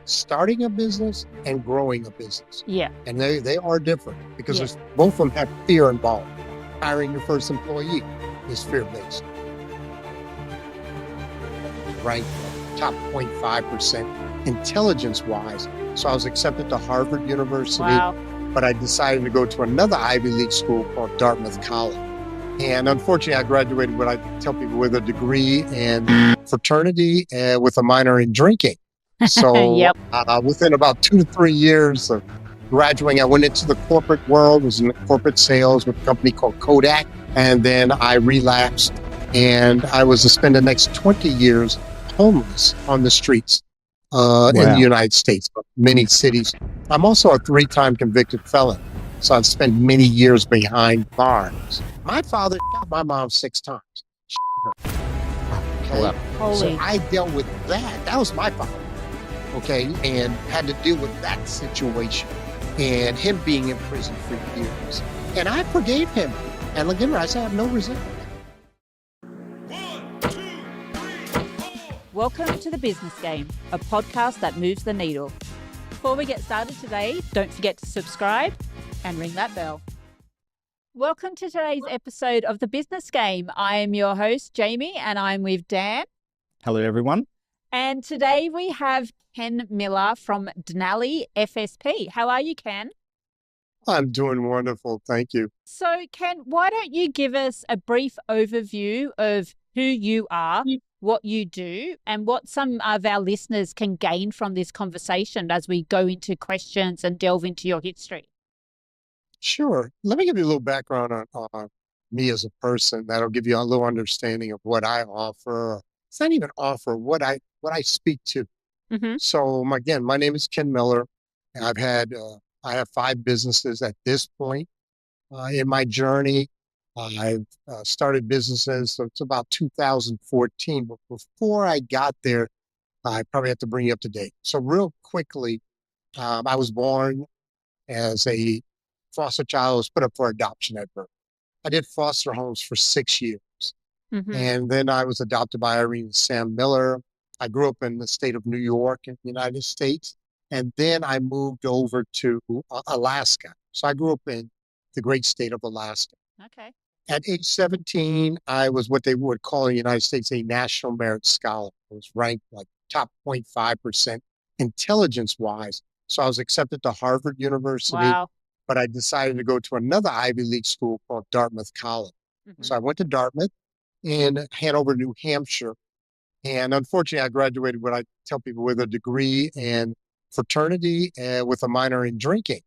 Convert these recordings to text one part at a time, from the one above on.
starting a business and growing a business. Yeah. And they are different because Yeah. both of them have fear involved. Hiring your first employee is fear-based. Ranked top 0.5% intelligence-wise. So I was accepted to Harvard University, Wow. but I decided to go to another Ivy League school called Dartmouth College. And unfortunately, I graduated what I tell people with a degree in fraternity and with a minor in drinking. So Yep. within about 2 to 3 years of graduating, I went into the corporate world, was in corporate sales with a company called Kodak. And then I relapsed and I was to spend the next 20 years homeless on the streets in the United States, many cities. I'm also a 3-time convicted felon. So I've spent many years behind bars. My father shot my mom 6 times. Okay? Wow. Holy. So I dealt with that. That was my father. Okay. And had to deal with that situation and him being in prison for years. And I forgave him. And again, I said, I have no resentment. Welcome to The Business Game, a podcast that moves the needle. Before we get started today, don't forget to subscribe and ring that bell. Welcome to today's episode of The Business Game. I am your host, Jamie, and I'm with Dan. Hello, everyone. And today we have Ken Miller from Denali FSP. How are you, Ken? I'm doing wonderful. Thank you. So, Ken, why don't you give us a brief overview of who you are, what you do, and what some of our listeners can gain from this conversation as we go into questions and delve into your history? Sure. Let me give you a little background on me as a person. That'll give you a little understanding of what I offer. It's not even offer, what I speak to. Mm-hmm. So again, my name is Ken Miller. I've had I have 5 businesses at this point in my journey. I've started businesses, so it's about 2014. But before I got there, I probably have to bring you up to date. So real quickly, I was born as a foster child. I was put up for adoption at birth. I did foster homes for 6 years. Mm-hmm. And then I was adopted by Irene and Sam Miller. I grew up in the state of New York in the United States. And then I moved over to Alaska. So I grew up in the great state of Alaska. Okay. At age 17, I was what they would call in the United States a National Merit Scholar. I was ranked like top 0.5% intelligence-wise. So I was accepted to Harvard University, Wow. but I decided to go to another Ivy League school called Dartmouth College. Mm-hmm. So I went to Dartmouth in Hanover, New Hampshire. And unfortunately, I graduated what I tell people with a degree in fraternity and with a minor in drinking.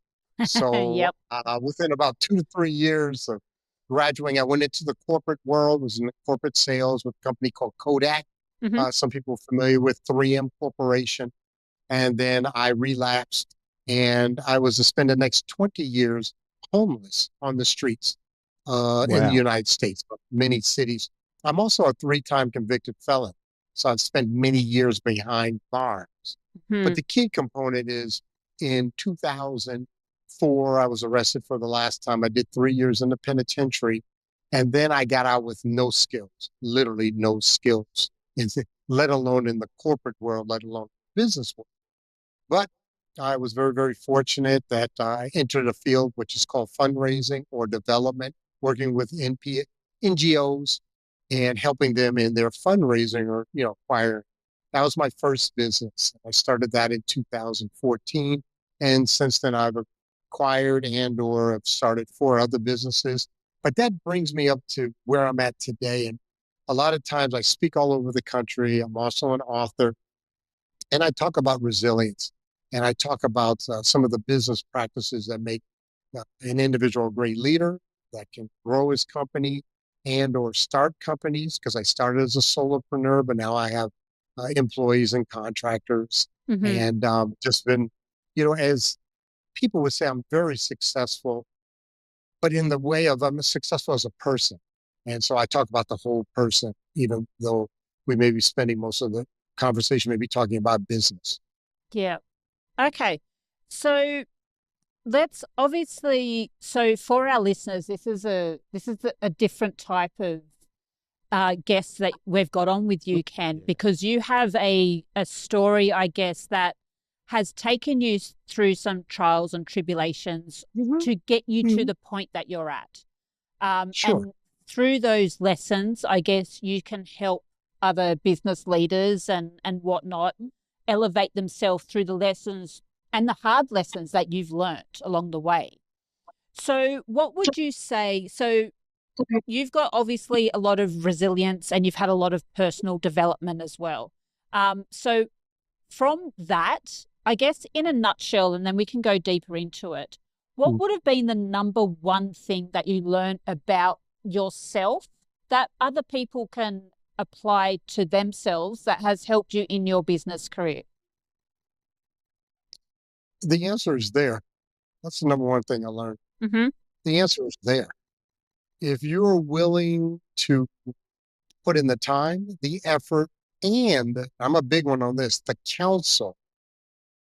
So Yep. within about 2 to 3 years of graduating, I went into the corporate world, was in corporate sales with a company called Kodak. Mm-hmm. Some people are familiar with 3M Corporation. And then I relapsed and I was to spend the next 20 years homeless on the streets in the Wow. United States, but many cities. I'm also a 3-time convicted felon. So I've spent many years behind bars. Hmm. But the key component is in 2004, I was arrested for the last time. I did 3 years in the penitentiary. And then I got out with no skills, literally no skills, let alone in the corporate world, let alone business world. But I was very, very fortunate that I entered a field which is called fundraising or development, working with NGOs and helping them in their fundraising or, acquire. That was my first business. I started that in 2014. And since then I've acquired and or have started 4 other businesses. But that brings me up to where I'm at today. And a lot of times I speak all over the country. I'm also an author. And I talk about resilience. And I talk about some of the business practices that make an individual a great leader, that can grow his company and or start companies, because I started as a solopreneur, but now I have employees and contractors. Mm-hmm. And just been, as people would say, I'm very successful, but in the way of I'm successful as a person. And so I talk about the whole person, even though we may be spending most of the conversation maybe talking about business. Yeah. Okay. So let's obviously, so for our listeners, this is a different type of guest that we've got on with you, Ken, because you have a story, I guess, that has taken you through some trials and tribulations Mhm, to get you to mhm. the point that you're at. Sure. And through those lessons, I guess you can help other business leaders and whatnot elevate themselves through the lessons and the hard lessons that you've learnt along the way. So, what would you say? So, you've got obviously a lot of resilience and you've had a lot of personal development as well. So, from that, I guess in a nutshell, and then we can go deeper into it, what Mm. would have been the number one thing that you learned about yourself that other people can apply to themselves that has helped you in your business career? The answer is there. That's the number one thing I learned. Mm-hmm. The answer is there. If you're willing to put in the time, the effort, and I'm a big one on this, the counsel,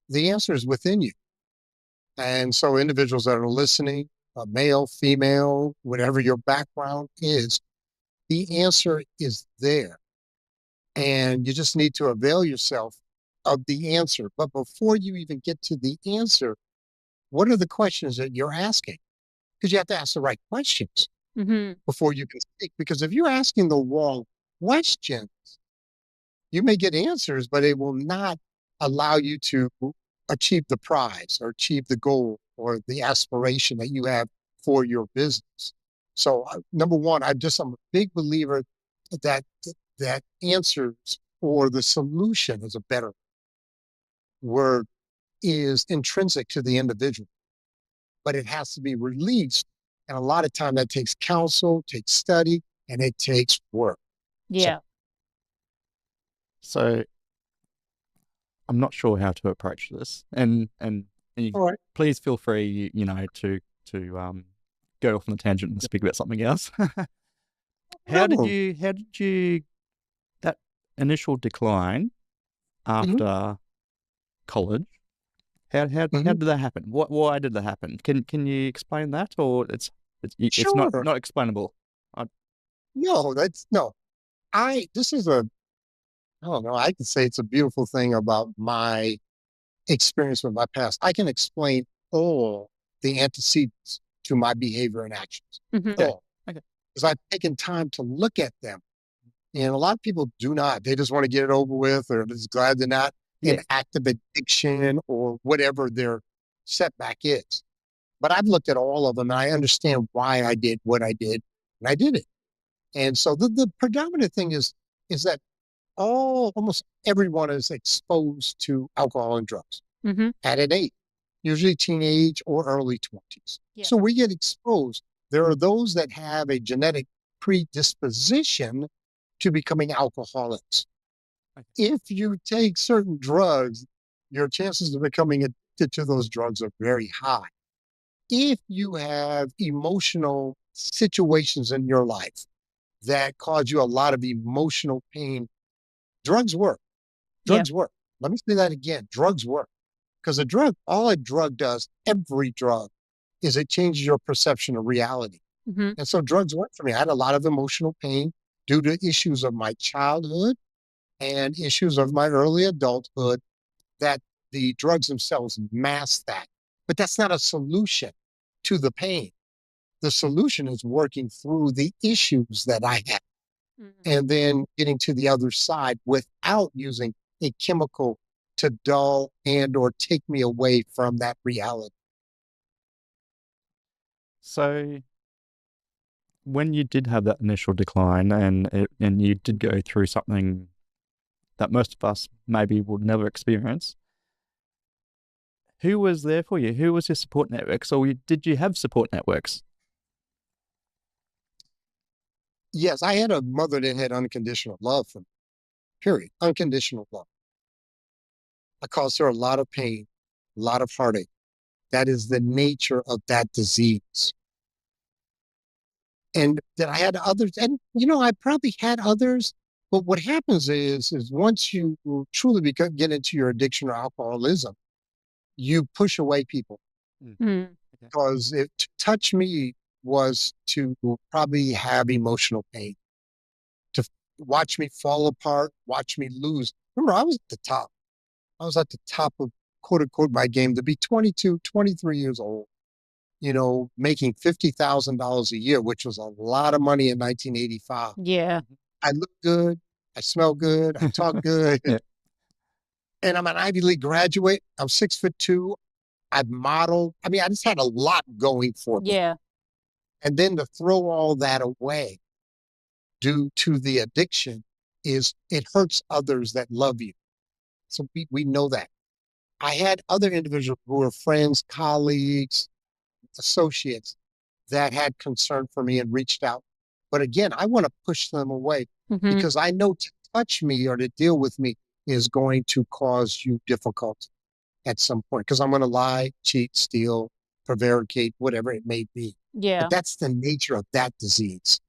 the answer is within you. And so, individuals that are listening, male, female, whatever your background is, the answer is there. And you just need to avail yourself of the answer. But before you even get to the answer, what are the questions that you're asking? Because you have to ask the right questions Mm-hmm. before you can speak. Because if you're asking the wrong questions, you may get answers, but it will not allow you to achieve the prize or achieve the goal or the aspiration that you have for your business. So, number one, I'm a big believer that that answers or the solution is a better word is intrinsic to the individual, but it has to be released. And a lot of time that takes counsel, takes study, and it takes work. So, Yeah. So I'm not sure how to approach this, and you, all right. please feel free, to go off on a tangent and speak about something else. Problem. How did you that initial decline Mhm, after college? How mhm. did that happen? Why did that happen? Can you explain that, or it's Sure. not explainable? I, No, that's no. This is I don't know. I can say it's a beautiful thing about my experience with my past. I can explain all the antecedents to my behavior and actions, Mm-hmm. okay, all, okay, because I've taken time to look at them. And a lot of people do not. They just want to get it over with, or they're just glad they're not yeah, in active addiction or whatever their setback is. But I've looked at all of them and I understand why I did what I did, and I did it. And so the predominant thing is that almost everyone is exposed to alcohol and drugs Mm-hmm. at an age, usually teenage or early 20s. Yeah. So we get exposed. There are those that have a genetic predisposition to becoming alcoholics. okay. If you take certain drugs, your chances of becoming addicted to those drugs are very high. If you have emotional situations in your life that cause you a lot of emotional pain, drugs work. Yeah. Drugs work. Let me say that again. Drugs work. Because all a drug does, every drug, is it changes your perception of reality. Mm-hmm. And so drugs work for me. I had a lot of emotional pain due to issues of my childhood and issues of my early adulthood that the drugs themselves mask that. But that's not a solution to the pain. The solution is working through the issues that I have Mm-hmm. and then getting to the other side without using a chemical to dull and or take me away from that reality. So when you did have that initial decline and you did go through something that most of us maybe would never experience, who was there for you? Who was your support networks, or did you have support networks? Yes, I had a mother that had unconditional love for me, period. Unconditional love. I caused her a lot of pain, a lot of heartache. That is the nature of that disease. And that I had others, and I probably had others. But what happens is once you truly get into your addiction or alcoholism, you push away people Mm. Mm-hmm. Okay. because to touch me was to probably have emotional pain, to watch me fall apart, watch me lose. Remember, I was at the top. I was at the top of quote unquote my game to be 22, 23 years old, making $50,000 a year, which was a lot of money in 1985. Yeah. I look good. I smell good. I talk good. Yeah. And I'm an Ivy League graduate. I'm 6'2". I've modeled. I mean, I just had a lot going for me. Yeah. And then to throw all that away due to the addiction it hurts others that love you. So we know that. I had other individuals who were friends, colleagues, associates that had concern for me and reached out. But again, I want to push them away Mm-hmm. because I know to touch me or to deal with me is going to cause you difficulty at some point because I'm going to lie, cheat, steal, prevaricate, whatever it may be. Yeah. But that's the nature of that disease.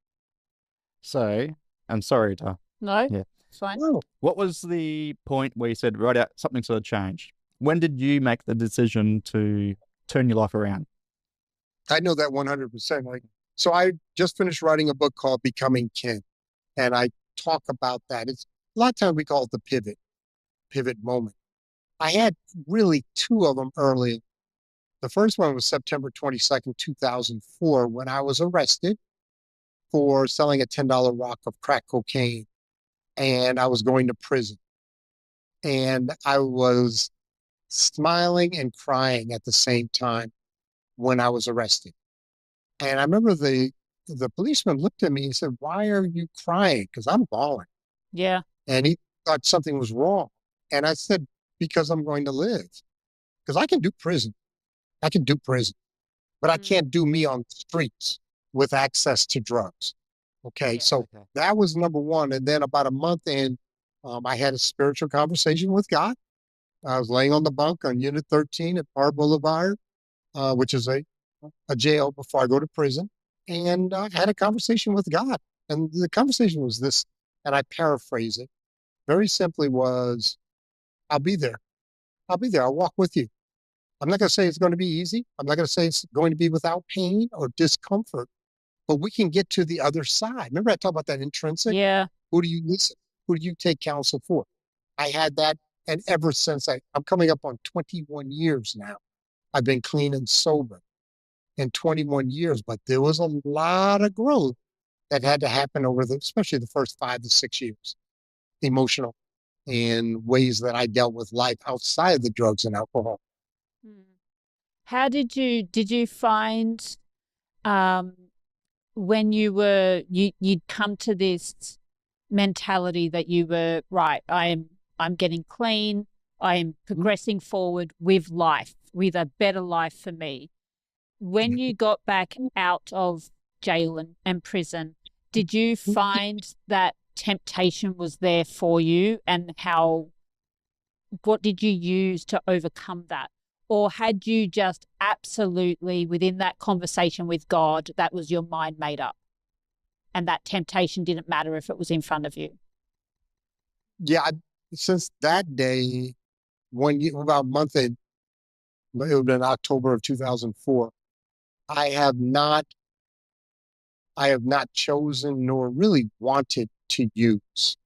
So, I'm sorry to. No, Yeah. it's fine. Oh, What was the point where you said, right out, something sort of changed? When did you make the decision to turn your life around? I know that 100%. So I just finished writing a book called Becoming Kin, and I talk about that. It's a lot of times we call it the pivot moment. I had really two of them early. The first one was September 22nd, 2004, when I was arrested for selling a $10 rock of crack cocaine, and I was going to prison. And I was smiling and crying at the same time when I was arrested. And I remember the policeman looked at me and said, "Why are you crying?" Because I'm bawling. Yeah. And he thought something was wrong. And I said, "Because I'm going to live. Because I can do prison. I can do prison. But I can't do me on the streets with access to drugs." Okay. Yeah. So Okay. that was number one. And then about a month in, I had a spiritual conversation with God. I was laying on the bunk on Unit 13 at Bar Boulevard, which is a jail before I go to prison. And I had a conversation with God. And the conversation was this, and I paraphrase it very simply was, I'll be there. I'll be there. I'll walk with you. I'm not going to say it's going to be easy. I'm not going to say it's going to be without pain or discomfort, but we can get to the other side. Remember I talked about that intrinsic? Yeah. Who do you listen? Who do you take counsel for? I had that. And ever since I'm coming up on 21 years now, I've been clean and sober in 21 years, but there was a lot of growth that had to happen over especially the first 5 to 6 years, emotional in ways that I dealt with life outside of the drugs and alcohol. How did you find um when you'd come to this mentality that you were right, I'm getting clean, I'm progressing forward with life, with a better life for me. When you got back out of jail and prison, did you find that temptation was there for you, and what did you use to overcome that? Or had you just absolutely, within that conversation with God, that was your mind made up and that temptation didn't matter if it was in front of you? Yeah, since that day, about a month in, it would have been October of 2004, I have not, I have not chosen nor really wanted to use.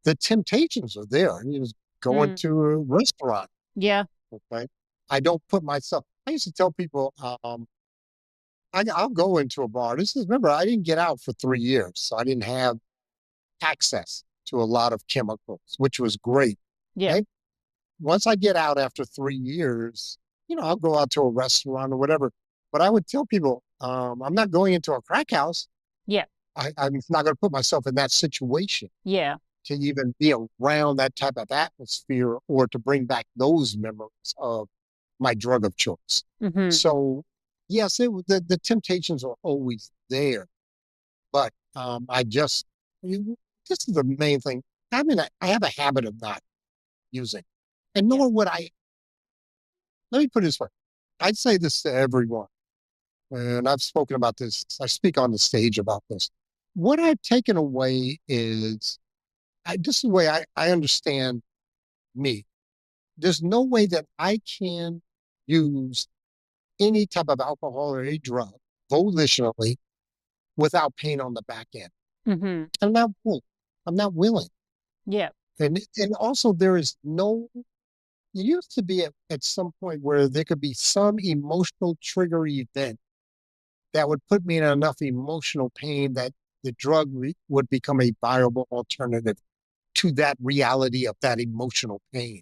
The temptations are there. You was going to a restaurant. Yeah. Okay. I don't put myself, I used to tell people, I'll go into a bar. Remember, I didn't get out for 3 years, so I didn't have access to a lot of chemicals, which was great. Yeah. Okay. Once I get out after 3 years, I'll go out to a restaurant or whatever. But I would tell people, I'm not going into a crack house. Yeah. I'm not going to put myself in that situation Yeah. to even be around that type of atmosphere or to bring back those memories of my drug of choice. Mm-hmm. So, yes, the temptations are always there. But this is the main thing. I have a habit of not using. And nor would let me put it this way. I'd say this to everyone, and I've spoken about this. I speak on the stage about this. What I've taken away is, this is the way I understand me. There's no way that I can use any type of alcohol or any drug volitionally without pain on the back end. Mm-hmm. I'm not willing. Yeah. And also there is no it used to be at some point where there could be some emotional trigger event that would put me in enough emotional pain that the drug would become a viable alternative to that reality of that emotional pain.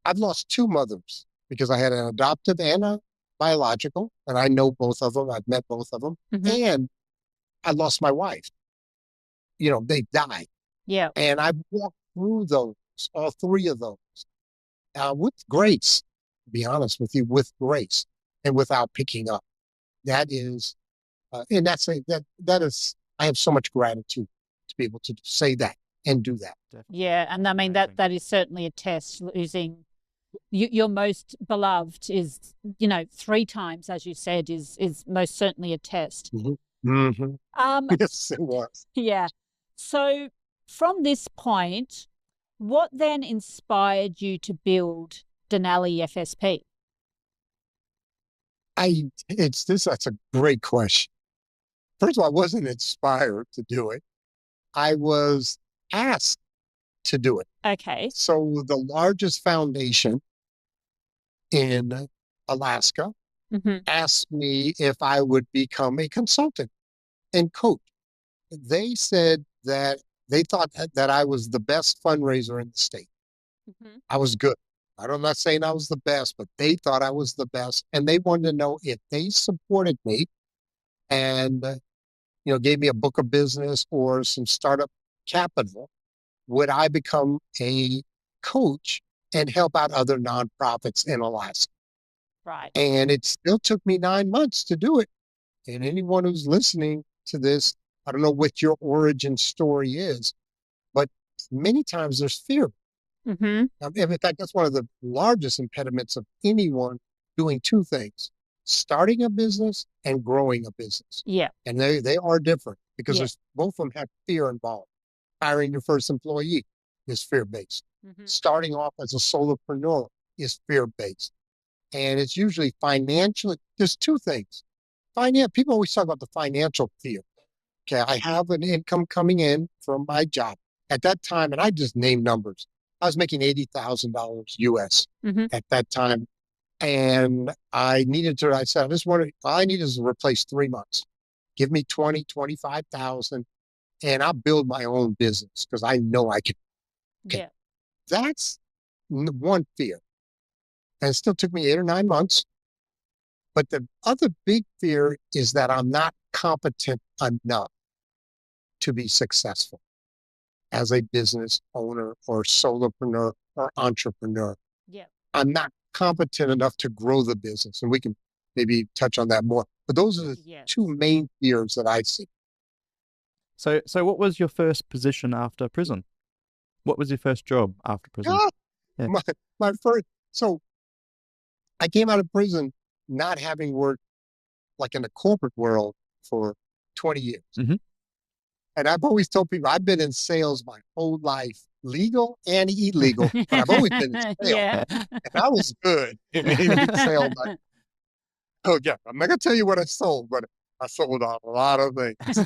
I've lost two mothers because I had an adoptive and a biological, and I know both of them. I've met both of them. Mhm. And I lost my wife. They died. Yeah. And I've walked through those, all three of those, with grace, to be honest with you, with grace and without picking up. That is, and that is, I have so much gratitude to be able to say that and do that. Definitely. Yeah. And I mean, that Amazing. that is certainly a test. Losing your most beloved is, 3 times, as you said, is most certainly a test. Hmm. Um, Yes, it was. yeah. So from this point, what then inspired you to build Denali FSP? That's a great question. First of all, I wasn't inspired to do it. I was asked to do it. Okay. So the largest foundation in Alaska Mm-hmm. asked me if I would become a consultant and coach. They said that they thought that I was the best fundraiser in the state. Mm-hmm. I was good. I'm not saying I was the best, but they thought I was the best. And they wanted to know if they supported me and, gave me a book of business or some startup capital, would I become a coach and help out other nonprofits in Alaska? Right. And it still took me 9 months to do it. And anyone who's listening to this, I don't know what your origin story is, but many times there's fear. Mm-hmm. And in fact, that's one of the largest impediments of anyone doing two things: starting a business and growing a business. Yeah. And they are different because Yeah. there's both of them have fear involved. Hiring your first employee is fear based. Mm-hmm. Starting off as a solopreneur is fear based. And it's usually financially, there's two things. People always talk about the financial fear. Okay, I have an income coming in from my job. At that time, and I just name numbers, I was making $80,000 US Mm-hmm. at that time. And I said, all I need is to replace 3 months. Give me 20, 25,000, and I'll build my own business because I know I can. Okay, Yeah. that's one fear. And it still took me 8 or 9 months. But the other big fear is that I'm not competent enough to be successful as a business owner or solopreneur or entrepreneur. Yeah. I'm not competent enough to grow the business. And we can maybe touch on that more. But those are the Yes. two main fears that I see. So what was your first position after prison? What was your first job after prison? Ah, Yeah. my first, so I came out of prison not having worked like in the corporate world for 20 years. Mhm. And I've always told people I've been in sales my whole life, legal and illegal, but I've always been in sales. Yeah. And I was good in sales. Oh, yeah, I'm not going to tell you what I sold, but I sold a lot of things.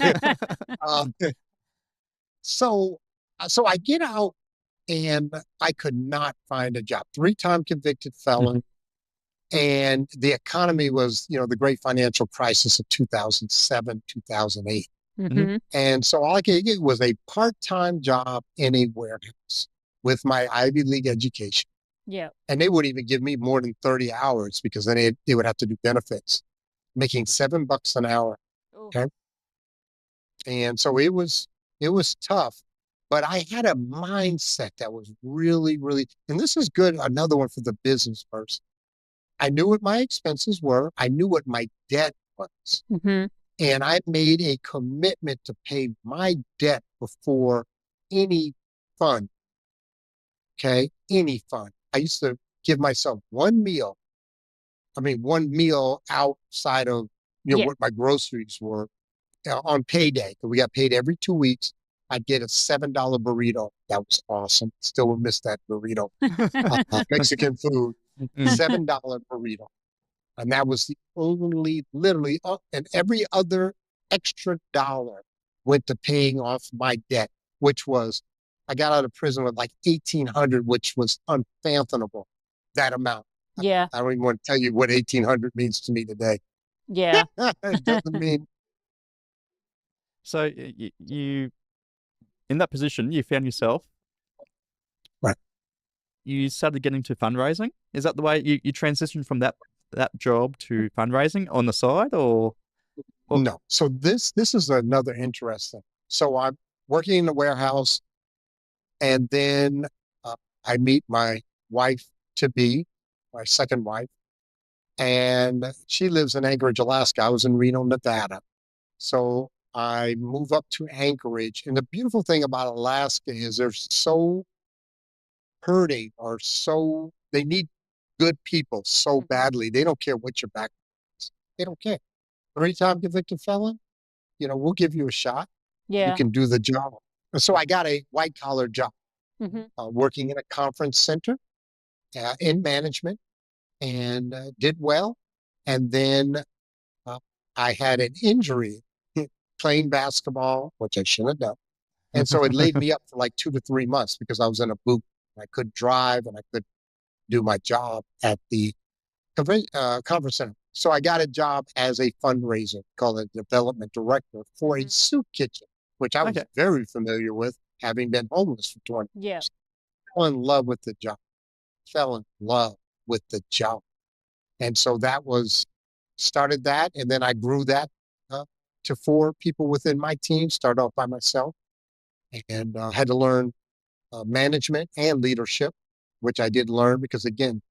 um, so, so I get out and I could not find a job. 3-time convicted felon. And the economy was, the great financial crisis of 2007, 2008. Mm-hmm. And so all I could get was a part-time job in a warehouse with my Ivy League education. Yeah. And they wouldn't even give me more than 30 hours because then they would have to do benefits, making $7 an hour. Oh. Okay. And so it was tough, but I had a mindset that was really, really, and this is good. Another one for the business person. I knew what my expenses were. I knew what my debt was. Mm-hmm. And I made a commitment to pay my debt before any fund. Okay. Any fund. I used to give myself one meal outside of, Yeah. what my groceries were on payday. We got paid every 2 weeks. I'd get a $7 burrito. That was awesome. Still would miss that burrito. Mexican food, $7 burrito. And that was the only, literally, and every other extra dollar went to paying off my debt, which was, I got out of prison with like 1,800, which was unfathomable. that amount. Yeah. I don't even want to tell you what 1,800 means to me today. Yeah. It doesn't mean. So you in that position, you found yourself. Right. You started getting into fundraising. Is that the way you transitioned from that job to fundraising on the side, or? No. So this is another interesting. So I'm working in the warehouse, and then I meet my wife to be, my second wife, and she lives in Anchorage, Alaska. I was in Reno, Nevada. So I move up to Anchorage, and the beautiful thing about Alaska is they're so hurting, or so they need good people so badly. They don't care what your background is. They don't care. 3-time convicted felon, we'll give you a shot. You Yeah. can do the job. So I got a white collar job, Mm-hmm. working in a conference center in management, and did well. And then uh, I had an injury playing basketball, which I shouldn't have done. And so it laid me up for like 2 to 3 months because I was in a boot. I could drive and I could do my job at the conference center. So I got a job as a fundraiser, called a development director for a soup kitchen, which I was Okay. very familiar with, having been homeless for 20 Yeah. years. Fell in love with the job. Fell in love with the job. And so started that. And then I grew that to 4 people within my team, started off by myself, and had to learn management and leadership, which I did learn because, again,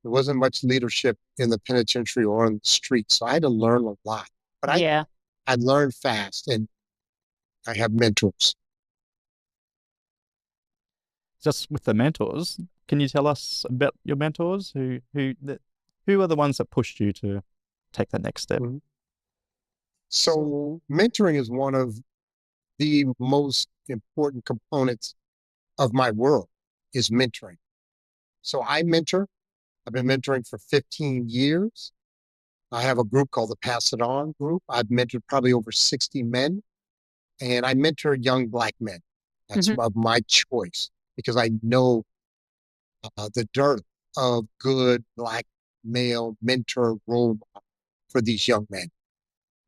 there wasn't much leadership in the penitentiary or on the street. So I had to learn a lot. But Yeah. I learned fast, and I have mentors. Just with the mentors, can you tell us about your mentors? Who are the ones that pushed you to take that next step? Mhm. So mentoring is one of the most important components of my world, is mentoring. So I mentor. I've been mentoring for 15 years. I have a group called the Pass It On group. I've mentored probably over 60 men, and I mentor young Black men. That's Mm-hmm. of my choice because I know the dearth of good Black male mentor role model for these young men.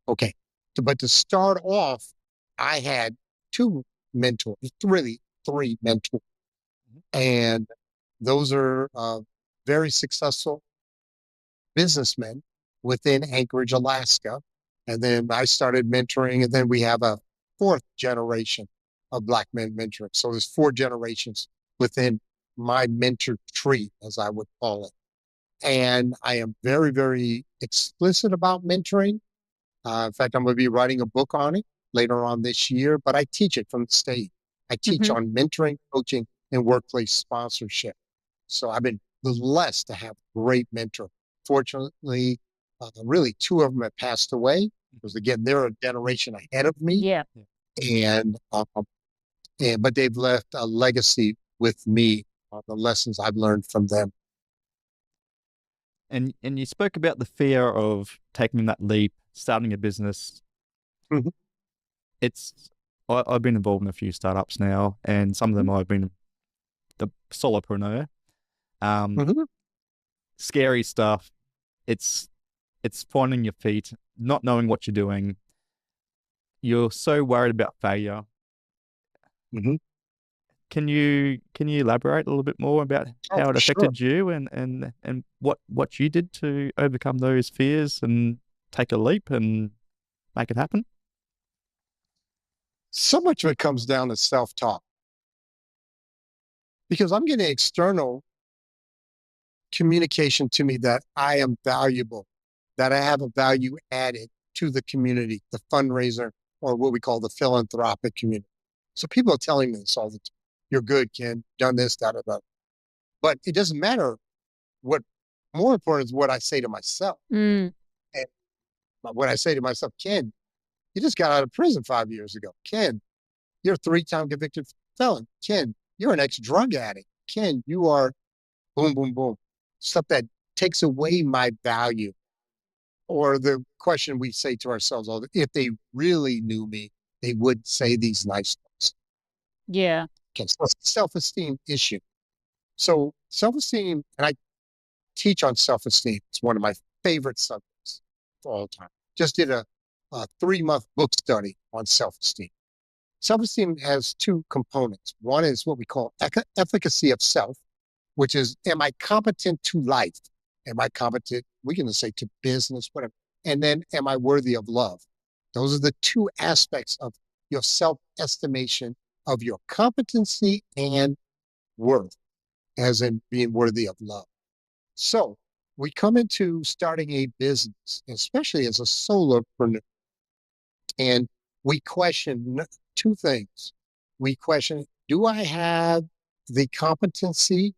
Okay. But to start off, I had 2 mentors, really 3 mentors. And those are very successful businessmen within Anchorage, Alaska. And then I started mentoring, and then we have a 4th generation of Black men mentoring. So there's 4 generations within my mentor tree, as I would call it. And I am very, very explicit about mentoring. In fact, I'm going to be writing a book on it later on this year, but I teach it from the state. I teach Mm-hmm. on mentoring, coaching, and workplace sponsorship. So I've been blessed to have a great mentor. Fortunately, really 2 of them have passed away because, again, they're a generation ahead of me. Yeah. And, but they've left a legacy with me, the lessons I've learned from them. And you spoke about the fear of taking that leap, starting a business. Mhm. I've been involved in a few startups now, and some of them I've been the solopreneur. Mhm. Scary stuff. It's finding your feet, not knowing what you're doing. You're so worried about failure. Mhm. Can you elaborate a little bit more about Oh, how for it sure. affected you and what you did to overcome those fears and take a leap and make it happen? So much of it comes down to self-talk because I'm getting external communication to me that I am valuable, that I have a value added to the community, the fundraiser, or what we call the philanthropic community. So people are telling me this all the time. You're good, Ken, done this, da, da, da. But it doesn't matter. What more important is what I say to myself. Mm. And when I say to myself, Ken, you just got out of prison 5 years ago. Ken, you're a 3-time convicted felon. Ken, you're an ex-drug addict. Ken, you are boom, boom, boom. Stuff that takes away my value. Or the question we say to ourselves, if they really knew me, they would say these nice things. Yeah. Okay, so it's a self-esteem issue. So self-esteem, and teach on self-esteem. It's one of my favorite subjects of all time. Just did a 3-month book study on self-esteem. Self-esteem has two components. One is what we call efficacy of self, which is, am I competent to life? Am I competent, we can say, to business, whatever. And then, am I worthy of love? Those are the two aspects of your self-estimation of your competency and worth, as in being worthy of love. So we come into starting a business, especially as a solopreneur, and we question two things. We question, do I have the competency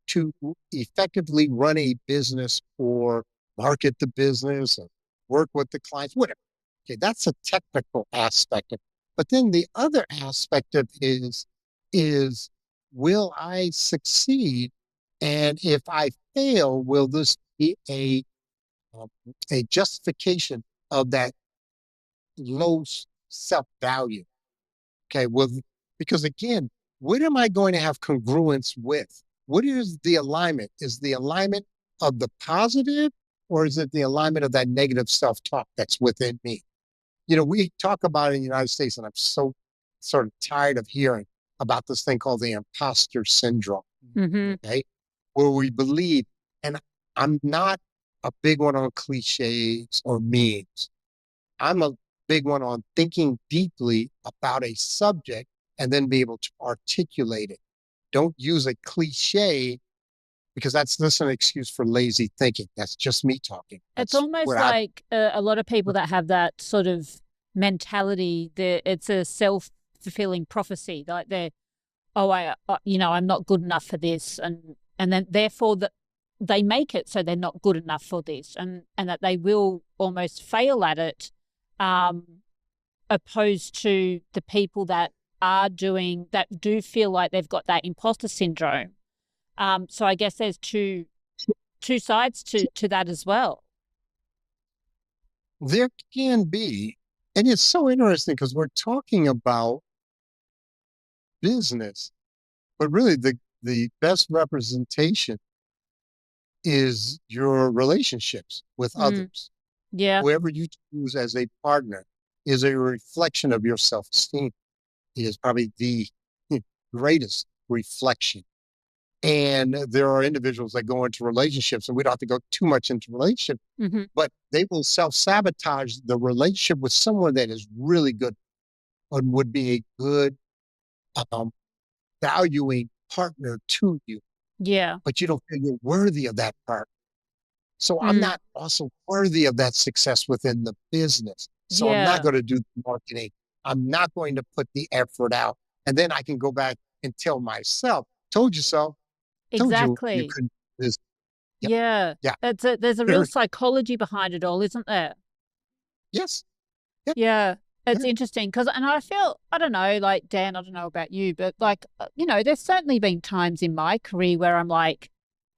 to effectively run a business or market the business or work with the clients, whatever? Okay, that's a technical aspect of it. But then the other aspect of it is will I succeed? And if I fail, will this be a justification of that low self-value? Okay, well, because again, what am I going to have congruence with? What is the alignment? Is the alignment of the positive, or is it the alignment of that negative self-talk that's within me? You know, we talk about it in the United States, and I'm so sort of tired of hearing about this thing called the imposter syndrome. Mm-hmm. Okay, where we believe, and I'm not a big one on cliches or memes. I'm a big one on thinking deeply about a subject and then be able to articulate it. Don't use a cliche, because that's just an excuse for lazy thinking. That's just me talking. It's That's almost where like a lot of people that have that sort of mentality, it's a self-fulfilling prophecy. Like I'm not good enough for this, and then therefore that they make it so they're not good enough for this, and that they will almost fail at it, opposed to the people that do feel like they've got that imposter syndrome. So I guess there's two sides to that as well. there can be, and it's so interesting because we're talking about business, but really the best representation is your relationships with others. Yeah. Whoever you choose as a partner is a reflection of your self-esteem. It is probably the greatest reflection. And there are individuals that go into relationships, and we don't have to go too much into relationship, Mm-hmm. but they will self-sabotage the relationship with someone that is really good and would be a good valuing partner to you. Yeah. But you don't feel you're worthy of that partner. So I'm not also worthy of that success within the business. So I'm not going to do the marketing. I'm not going to put the effort out. And then I can go back and tell myself, told you so. Exactly. Told you couldn't do this. Yeah. Yeah. There's a real psychology behind it all, isn't there? Yes. Yeah. It's interesting because, and I don't know, like Dan, I don't know about you, but like, there's certainly been times in my career where I'm like,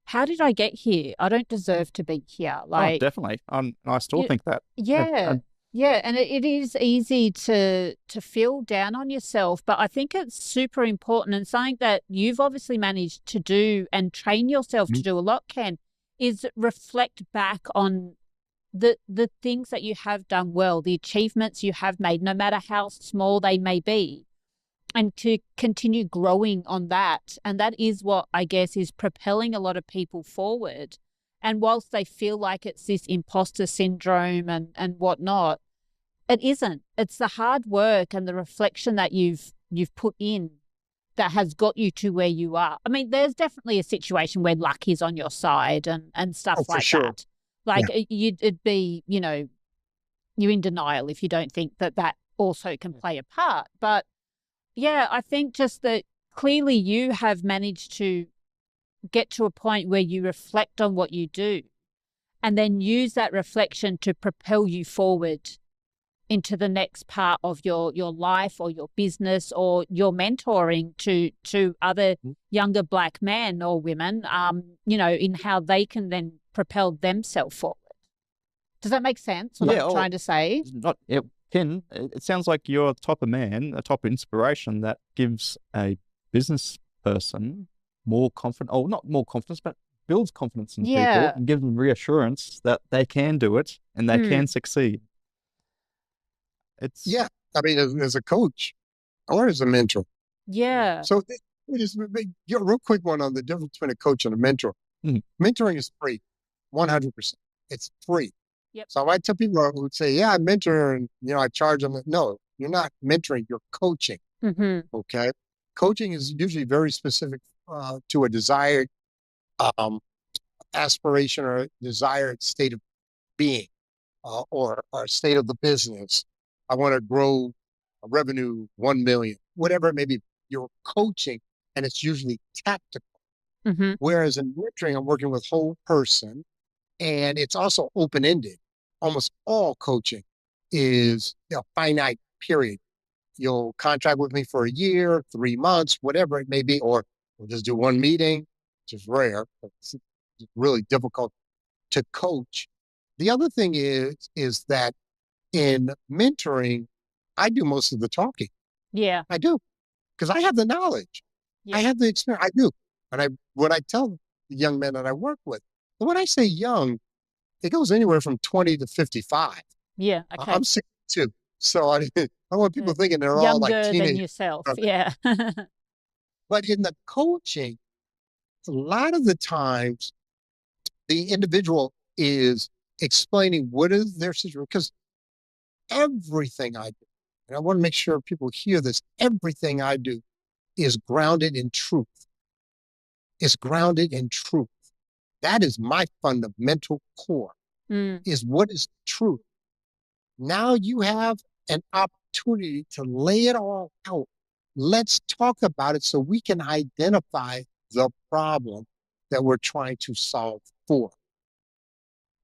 how did I get here? I don't deserve to be here. Like, definitely. I still think that. Yeah. Yeah. And it is easy to feel down on yourself, but I think it's super important, and something that you've obviously managed to do and train yourself to do a lot, Ken, is reflect back on the things that you have done well, the achievements you have made, no matter how small they may be, and to continue growing on that. And that is what I guess is propelling a lot of people forward. And whilst they feel like it's this imposter syndrome and whatnot, it isn't. It's the hard work and the reflection that you've put in that has got you to where you are. I mean, there's definitely a situation where luck is on your side and stuff like that. Like it'd be, you're in denial if you don't think that also can play a part. But yeah, I think just that clearly you have managed to get to a point where you reflect on what you do and then use that reflection to propel you forward into the next part of your life or your business or your mentoring to other younger Black men or women, in how they can then propel themselves forward. Does that make sense, what I'm trying to say? Ken, it sounds like you're a type of man, a type of inspiration that gives a business person more confidence, or not more confidence, but builds confidence in people Yeah. and gives them reassurance that they can do it and they can succeed. It's Yeah. I mean, as a coach or as a mentor. Yeah. So just real quick one on the difference between a coach and a mentor. Mhm. Mentoring is free, 100%. It's free. Yep. So I tell people who say, yeah, I mentor and, I charge them. No, you're not mentoring, you're coaching. Okay. Coaching is usually very specific to a desired um, aspiration or a desired state of being or state of the business. I want to grow a revenue 1 million, whatever it may be. You're coaching and it's usually tactical. Whereas in mentoring, I'm working with whole person and it's also open-ended. Almost all coaching is a finite period. You'll contract with me for a year, 3 months, whatever it may be, or we'll just do one meeting, which is rare. But it's really difficult to coach. The other thing is that in mentoring, I do most of the talking. Yeah. I do because I have the knowledge. I have the experience. I do. And when I tell the young men that I work with, and when I say young, it goes anywhere from 20 to 55. Yeah. Okay. I'm 62. So I don't want people thinking they're all like Younger than teenagers. yourself. Yeah. But in the coaching, a lot of the times the individual is explaining what is their situation. Because everything I do, and I want to make sure people hear this, everything I do is grounded in truth. It's grounded in truth. That is my fundamental core, is what is truth. Now you have an opportunity to lay it all out. Let's talk about it so we can identify the problem that we're trying to solve for.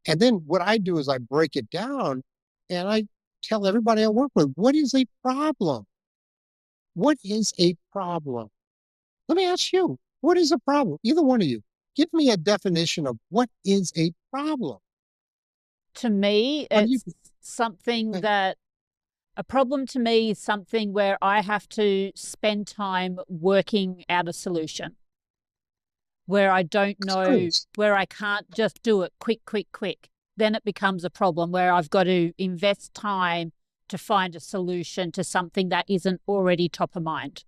And then what I do is I break it down and I tell everybody I work with, what is a problem? What is a problem? Let me ask you, what is a problem? Either one of you, give me a definition of what is a problem. To me, it's something that a problem to me is something where I have to spend time working out a solution, where I don't know, where I can't just do it quick. Then it becomes a problem where I've got to invest time to find a solution to something that isn't already top of mind.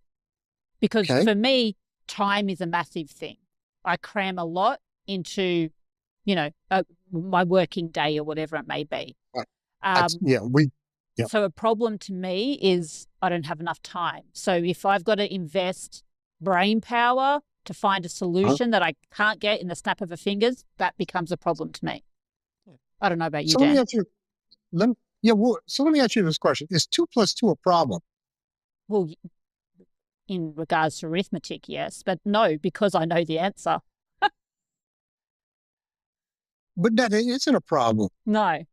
Because for me, time is a massive thing. I cram a lot into, my working day or whatever it may be. So a problem to me is I don't have enough time. So if I've got to invest brain power to find a solution that I can't get in the snap of a fingers, that becomes a problem to me. I don't know about you, Dan. So let me ask you this question. Is 2 + 2 a problem? Well, in regards to arithmetic, yes, but no, because I know the answer. But that isn't a problem. No.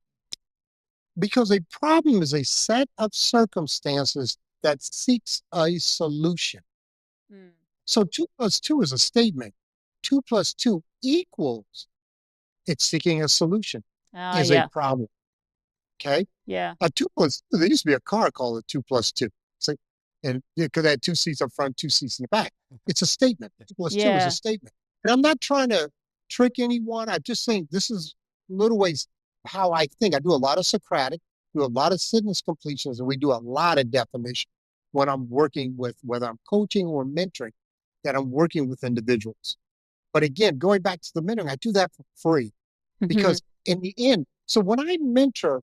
Because a problem is a set of circumstances that seeks a solution. So 2 + 2 is a statement. 2 + 2 equals it's seeking a solution is a problem. Okay? Yeah. A 2 + 2, there used to be a car called a 2 + 2. So, and it could have 2 seats up front, 2 seats in the back. It's a statement. 2 + 2 is a statement. And I'm not trying to trick anyone. I'm just saying this is little ways how I think. I do a lot of Socratic, do a lot of sentence completions, and we do a lot of definition when I'm working with, whether I'm coaching or mentoring, that I'm working with individuals. But again, going back to the mentoring, I do that for free because in the end, so when I mentor,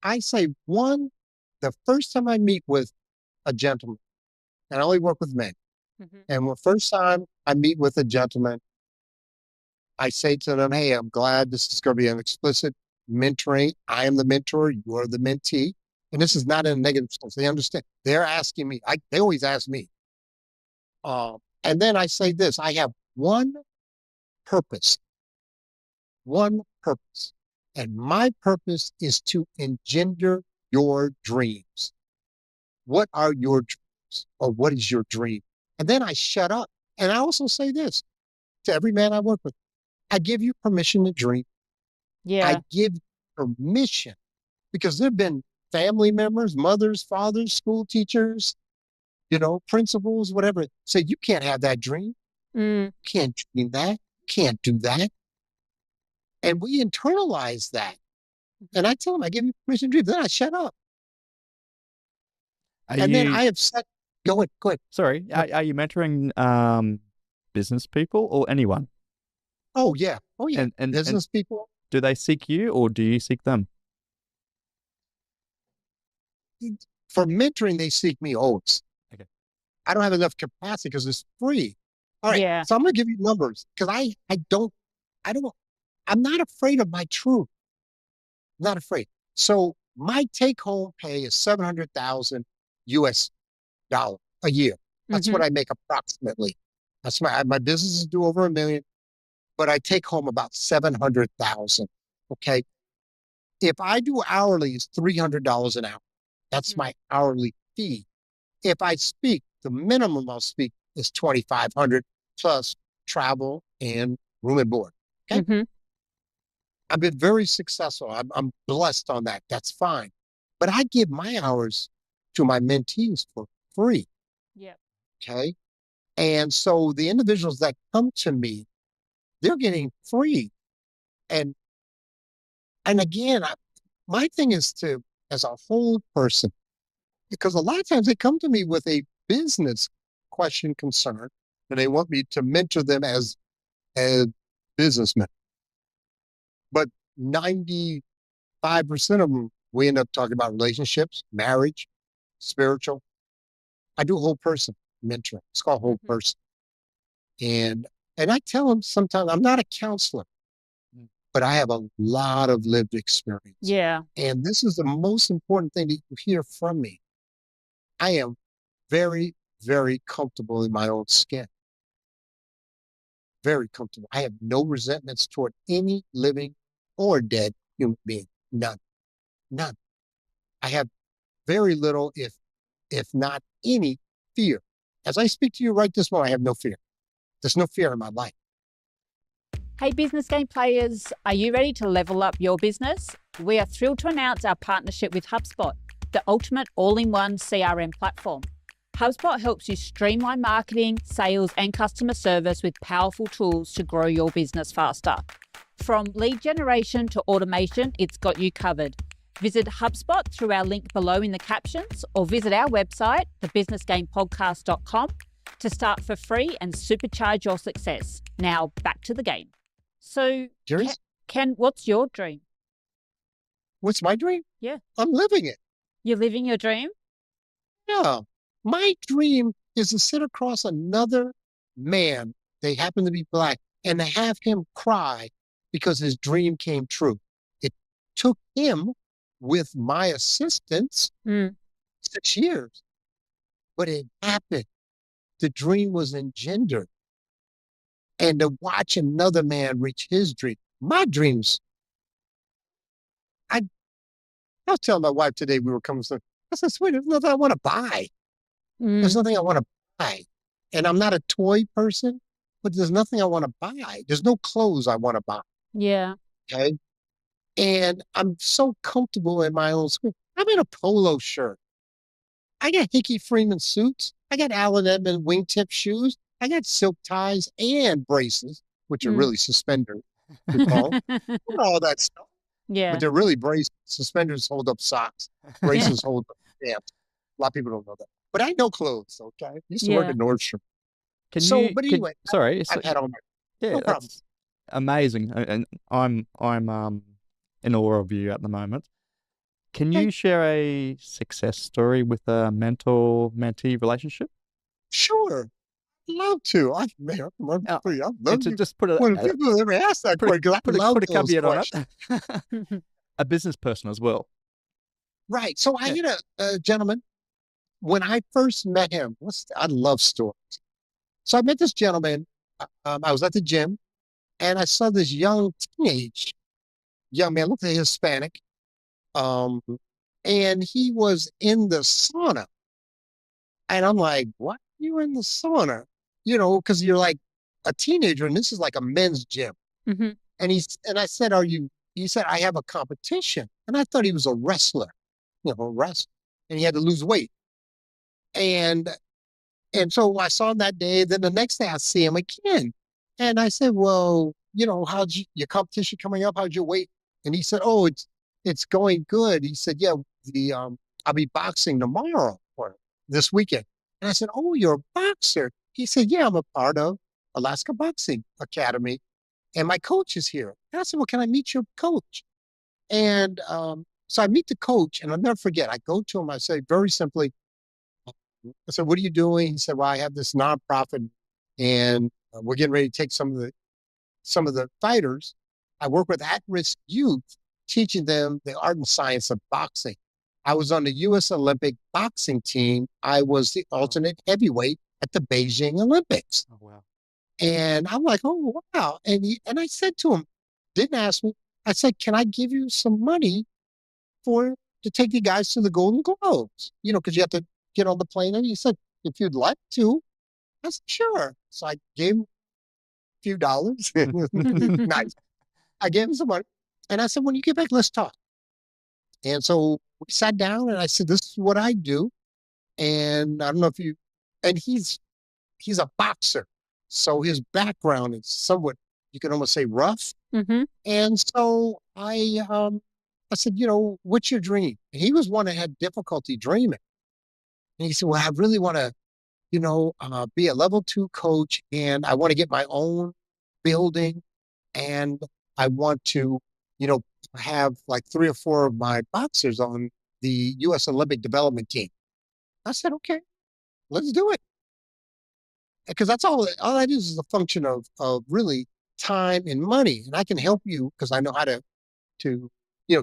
I say the first time I meet with a gentleman, and I only work with men, and the first time I meet with a gentleman, I say to them, hey, I'm glad this is going to be an explicit mentoring. I am the mentor. You are the mentee. And this is not in a negative sense. They understand. They're asking me. They always ask me. And then I say this. I have one purpose. One purpose. And my purpose is to engender your dreams. What are your dreams? Or what is your dream? And then I shut up. And I also say this to every man I work with. I give you permission to dream. Yeah. I give permission because there have been family members, mothers, fathers, school teachers, principals, whatever, say you can't have that dream. You can't dream that. You can't do that. And we internalize that. And I tell them, I give you permission to dream. Then I shut up. Are And then you I have said, go ahead. sorry? Are you mentoring business people or anyone? Oh, yeah. Oh, yeah. And Business people. do they seek you or do you seek them? For mentoring, they seek me always. Okay. I don't have enough capacity because it's free. All right. Yeah. So I'm going to give you numbers because I'm not afraid of my truth. Not afraid. So my take home pay is 700,000 US dollar a year. That's what I make approximately. That's my business is do over $1 million, but I take home about 700,000. Okay. If I do hourly, it's $300 an hour. That's my hourly fee. If I speak, the minimum I'll speak is 2,500 plus travel and room and board. Okay. I've been very successful. I'm blessed on that. That's fine. But I give my hours to my mentees for free. Yeah. Okay. And so the individuals that come to me, they're getting free. And again, my thing is to, as a whole person, because a lot of times they come to me with a business question, concern, and they want me to mentor them as businessmen. But 95% of them, we end up talking about relationships, marriage, spiritual. I do whole person mentoring. It's called whole person. And I tell them sometimes I'm not a counselor, but I have a lot of lived experience. Yeah. And this is the most important thing that you hear from me. I am very, very comfortable in my own skin. Very comfortable. I have no resentments toward any living or dead human being. None. None. I have very little, if not any, fear. As I speak to you right this moment, I have no fear. There's no fear in my life. Hey, business game players, are you ready to level up your business? We are thrilled to announce our partnership with HubSpot, the ultimate all-in-one CRM platform. HubSpot helps you streamline marketing, sales, and customer service with powerful tools to grow your business faster. From lead generation to automation, it's got you covered. Visit HubSpot through our link below in the captions or visit our website, thebusinessgamepodcast.com, to start for free and supercharge your success. Now, back to the game. So, Ken, what's your dream? What's my dream? Yeah. I'm living it. You're living your dream? Yeah. My dream is to sit across another man, they happen to be Black, and to have him cry because his dream came true. It took him, with my assistance, 6 years, but it happened. The dream was engendered. And to watch another man reach his dream, my dreams. I was telling my wife today, we were coming, I said, sweet, there's nothing I want to buy. There's nothing I want to buy. And I'm not a toy person, but there's nothing I want to buy. There's no clothes I want to buy. Yeah. Okay. And I'm so comfortable in my own skin. I'm in a polo shirt. I got Hickey Freeman suits. I got Allen Edmond wingtip shoes. I got silk ties and braces, which are really suspenders, we call them. All that stuff. Yeah. But they're really braces. Suspenders hold up socks. Braces hold up pants. A lot of people don't know that. But I know clothes, okay? I used to work at Nordstrom. But anyway, I've had all my... Yeah, no problem. that's amazing. And I'm in awe of you at the moment. Can you share a success story with a mentor-mentee relationship? Sure. I'd love to. I'd love to just put when people ever ask that question, put a caveat on it. A business person as well. Right. So I had a gentleman, when I first met him, I love stories. So I met this gentleman. I was at the gym and I saw this young man, looked like Hispanic. And he was in the sauna. And I'm like, what? You were in the sauna? You know, because you're like a teenager and this is like a men's gym. And I said, he said, I have a competition. And I thought he was a wrestler, and he had to lose weight. And so I saw him that day. Then the next day I see him again. And I said, well, how's your competition coming up? How's your weight? And he said, oh, it's going good. He said, yeah, I'll be boxing tomorrow or this weekend. And I said, oh, you're a boxer. He said, yeah, I'm a part of Alaska Boxing Academy, and my coach is here. And I said, well, can I meet your coach? And so I meet the coach, and I'll never forget. I go to him. I say very simply, I said, what are you doing? He said, well, I have this nonprofit, and we're getting ready to take some of the fighters. I work with at-risk youth, teaching them the art and science of boxing. I was on the U.S. Olympic boxing team. I was the alternate heavyweight at the Beijing Olympics. Oh, wow. And I'm like, oh, wow. And I said to him, didn't ask me, I said, can I give you some money to take you guys to the Golden Globes? Because you have to get on the plane. And he said, if you'd like to. I said, sure. So I gave him a few dollars. Nice. I gave him some money. And I said, when you get back, let's talk. And so we sat down and I said, this is what I do. And I don't know if and he's a boxer. So his background is somewhat, you can almost say rough. Mm-hmm. And so I said, what's your dream? And he was one that had difficulty dreaming. And he said, well, I really want to, be a level 2 coach, and I want to get my own building, and I want to, have like 3 or 4 of my boxers on the U.S. Olympic development team. I said, okay, let's do it. Because that's all that is a function of really time and money. And I can help you because I know how to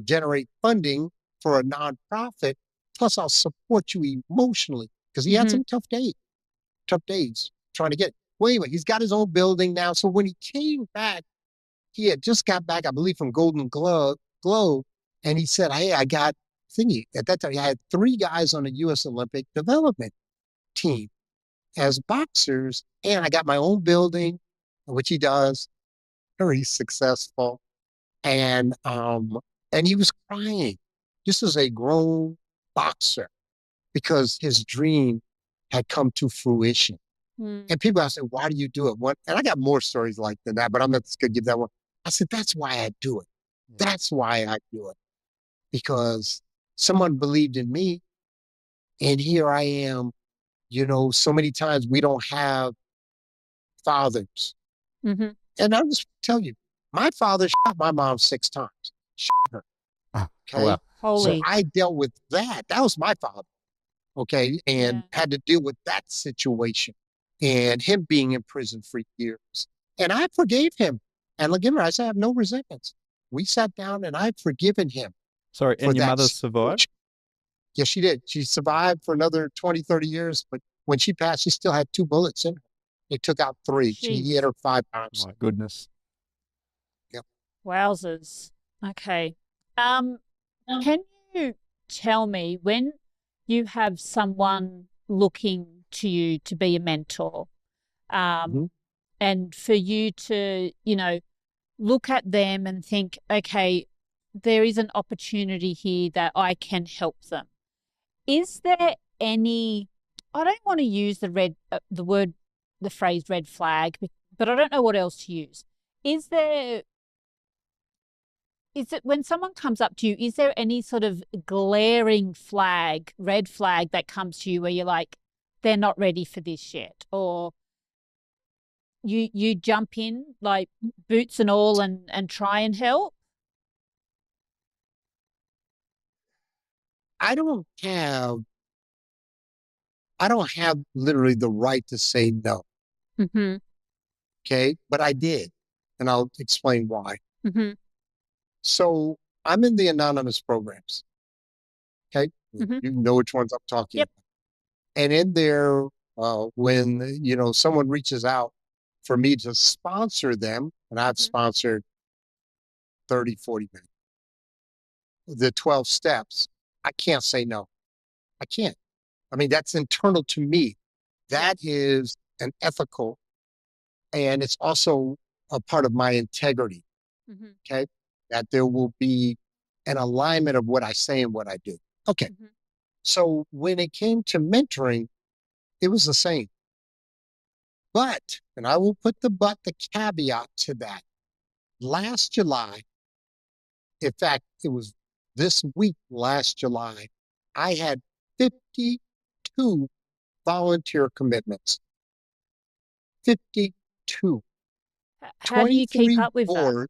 generate funding for a nonprofit. Plus, I'll support you emotionally because he had some tough days trying to get. Well, anyway, he's got his own building now. So when he came back, he had just got back, I believe, from Golden Globe, and he said, hey, I got thingy. At that time, I had 3 guys on the U.S. Olympic development team as boxers, and I got my own building, which he does, very successful. And he was crying. This is a grown boxer because his dream had come to fruition. And people ask, why do you do it? And I got more stories like that, but I'm not just going to give that one. I said, that's why I do it. Yeah. That's why I do it. Because someone believed in me, and here I am. So many times we don't have fathers. Mm-hmm. And I'll just tell you, my father shot my mom 6 times. Shot her. Oh, Okay. wow. So Holy. I dealt with that. That was my father. Okay. And had to deal with that situation and him being in prison for years. And I forgave him. And again, I said, I have no resentments. We sat down and I've forgiven him. Sorry, for and your that mother situation. survived? Yes, she did. She survived for another 20, 30 years. But when she passed, she still had 2 bullets in her. They took out 3. He hit her 5 times. My goodness. Yep. Wowzers. Okay. Can you tell me when you have someone looking to you to be a mentor, and for you to, look at them and think, okay, there is an opportunity here that I can help them. Is there any, I don't want to use the phrase red flag, but I don't know what else to use. Is it when someone comes up to you, is there any sort of glaring red flag that comes to you where you're like, they're not ready for this yet? Or you jump in like boots and all and try and help? I don't have literally the right to say no. Mm-hmm. Okay. But I did. And I'll explain why. Mm-hmm. So I'm in the anonymous programs. Okay. Mm-hmm. You know which ones I'm talking Yep. about. And in there, when, someone reaches out for me to sponsor them, and I've sponsored 30, 40 minutes, the 12 steps, I can't say no. I can't. I mean, that's internal to me. That is an ethical, and it's also a part of my integrity. Mm-hmm. Okay. That there will be an alignment of what I say and what I do. Okay. Mm-hmm. So when it came to mentoring, it was the same. But, and I will put the caveat to that. Last July, in fact, it was this week, last July, I had 52 volunteer commitments. 52. How do you keep 23 up with that? board.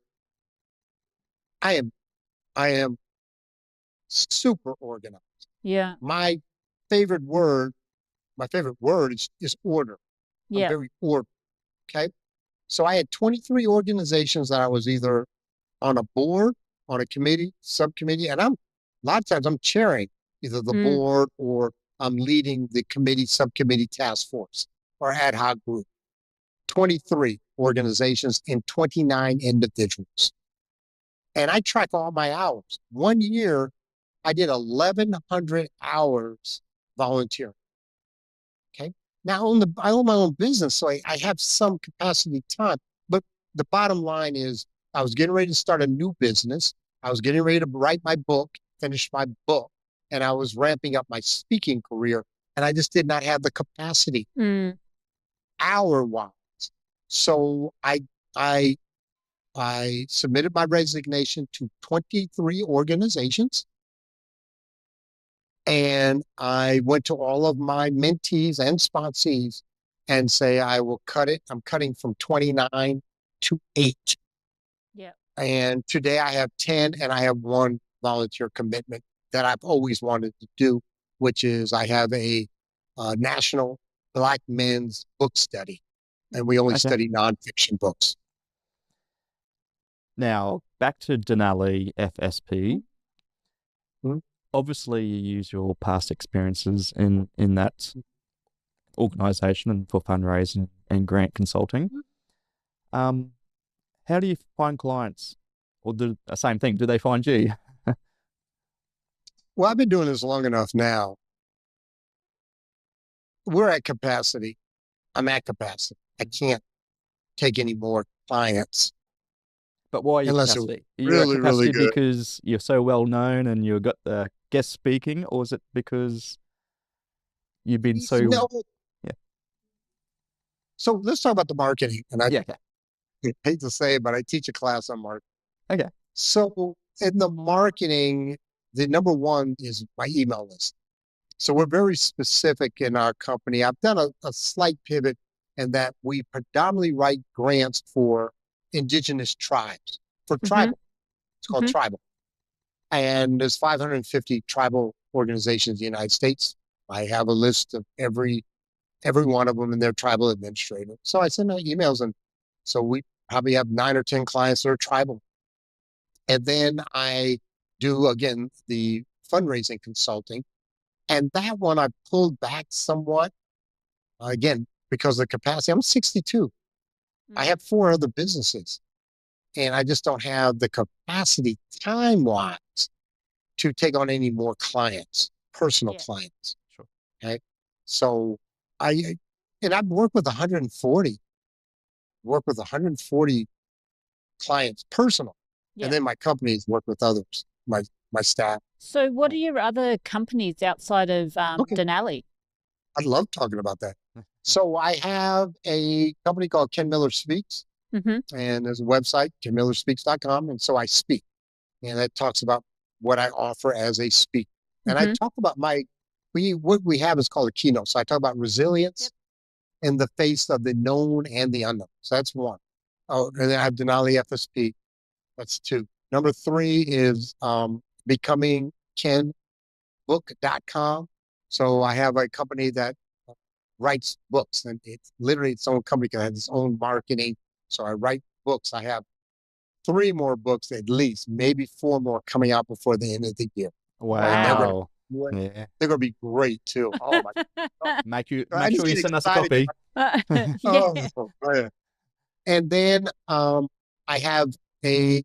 I am super organized. Yeah. My favorite word, is order. I'm Yeah. very ordered. Okay. So I had 23 organizations that I was either on a board, on a committee, subcommittee, and a lot of times I'm chairing either the Mm. board or I'm leading the committee, subcommittee, task force, or ad hoc group. 23 organizations and 29 individuals. And I track all my hours. One year, I did 1,100 hours volunteering. Okay. Now I own my own business, so I have some capacity time. But the bottom line is I was getting ready to start a new business. I was getting ready to write my book, finish my book, and I was ramping up my speaking career. And I just did not have the capacity Mm. hour-wise. So I I submitted my resignation to 23 organizations. And I went to all of my mentees and sponsees and say, I will cut it. I'm cutting from 29 to 8. Yeah. And today I have 10 and I have one volunteer commitment that I've always wanted to do, which is I have a national Black men's book study. And we only Okay. study nonfiction books. Now, back to Denali FSP. Mhm. Obviously, you use your past experiences in that organization and for fundraising and grant consulting. How do you find clients? Or the same thing, do they find you? Well, I've been doing this long enough now. We're at capacity. I'm at capacity. I can't take any more clients But why are you at unless it was capacity? Are you at really, really capacity good. because you're so well known and you've got the guest speaking, or is it because you've been so No. yeah. So let's talk about the marketing. And I Yeah, okay. hate to say it, but I teach a class on marketing. Okay. So in the marketing, the number one is my email list. So we're very specific in our company. I've done a slight pivot in that we predominantly write grants for indigenous tribes, for Mm-hmm. tribal. It's called Mm-hmm. tribal. And there's 550 tribal organizations in the United States. I have a list of every one of them and their tribal administrator. So I send out emails, and so we probably have 9 or 10 clients that are tribal. And then I do again the fundraising consulting. And that one I pulled back somewhat again because of the capacity. I'm 62. I have 4 other businesses and I just don't have the capacity time wise to take on any more clients, personal Yeah. clients. Sure. Okay. So I, and I've worked with 140, clients personal. Yeah. And then my companies work with others, my staff. So what are your other companies outside of Okay. Denali? I love talking about that. So I have a company called Ken Miller Speaks, Mm-hmm. and there's a website, kenmillerspeaks.com. And so I speak, and it talks about what I offer as a speaker. And I Mm-hmm. talk about what we have is called a keynote. So I talk about resilience in the face of the known and the unknown. So that's one. Oh, and then I have Denali FSP. That's 2. Number 3 is becoming kenbook.com. So I have a company that writes books, and it's literally its own company that has its own marketing. So I write books. I have 3 more books at least, maybe 4 more coming out before the end of the year. And Wow. they're Yeah. going to be great too. Oh my God. Make I make just sure you get send us a excited. copy. Yeah. Oh, man. And then I have a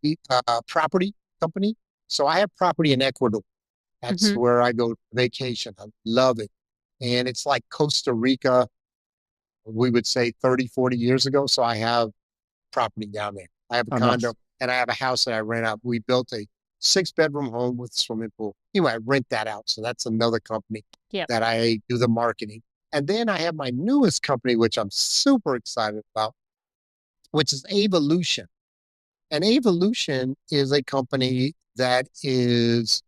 property company. So I have property in Ecuador. That's Mm-hmm. where I go vacation. I love it. And it's like Costa Rica, we would say 30, 40 years ago. So I have property down there. I have a Oh, condo nice. and I have a house that I rent out. We built a 6-bedroom home with a swimming pool. Anyway, I rent that out. So that's another company Yep. that I do the marketing. And then I have my newest company, which I'm super excited about, which is Evolution. And Evolution is a company that is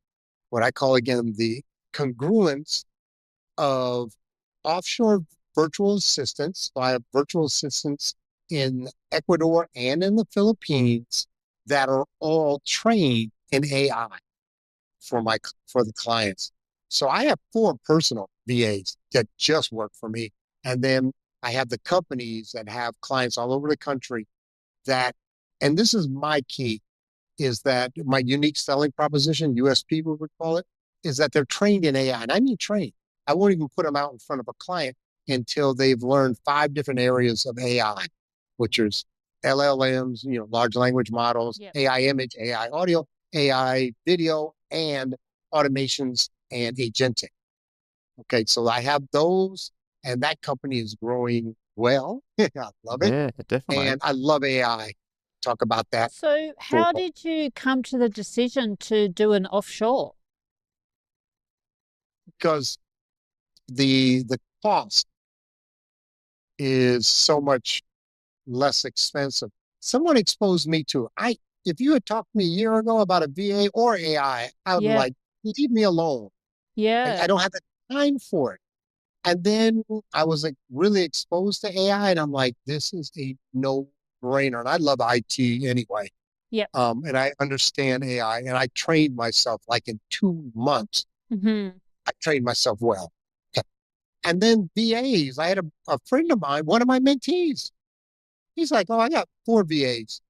what I call, again, the congruence of offshore virtual assistants. So I have virtual assistants in Ecuador and in the Philippines that are all trained in AI for the clients. So I have 4 personal VAs that just work for me. And then I have the companies that have clients all over the country that, and this is my key, is that my unique selling proposition, USP, we would call it, is that they're trained in AI. And I mean trained. I won't even put them out in front of a client until they've learned 5 different areas of AI, which is LLMs, large language models, Yep. AI image, AI audio, AI video, and automations and agentic. Okay, so I have those, and that company is growing well. I love it. Yeah, definitely. And I love AI. Talk about that So, for how did you come to the decision to do an offshore? because the cost is so much less expensive. Someone exposed me to if you had talked to me a year ago about a VA or AI, I would Yeah. like, leave me alone. I Yeah. don't have the time for it. And then I was like really exposed to AI, and I'm like, this is a no brainer. And I love IT anyway. Yep. And I understand AI, and I trained myself like in 2 months. Mm-hmm. I trained myself well. Okay. And then VAs, I had a friend of mine, one of my mentees. He's like, oh, I got 4 VAs.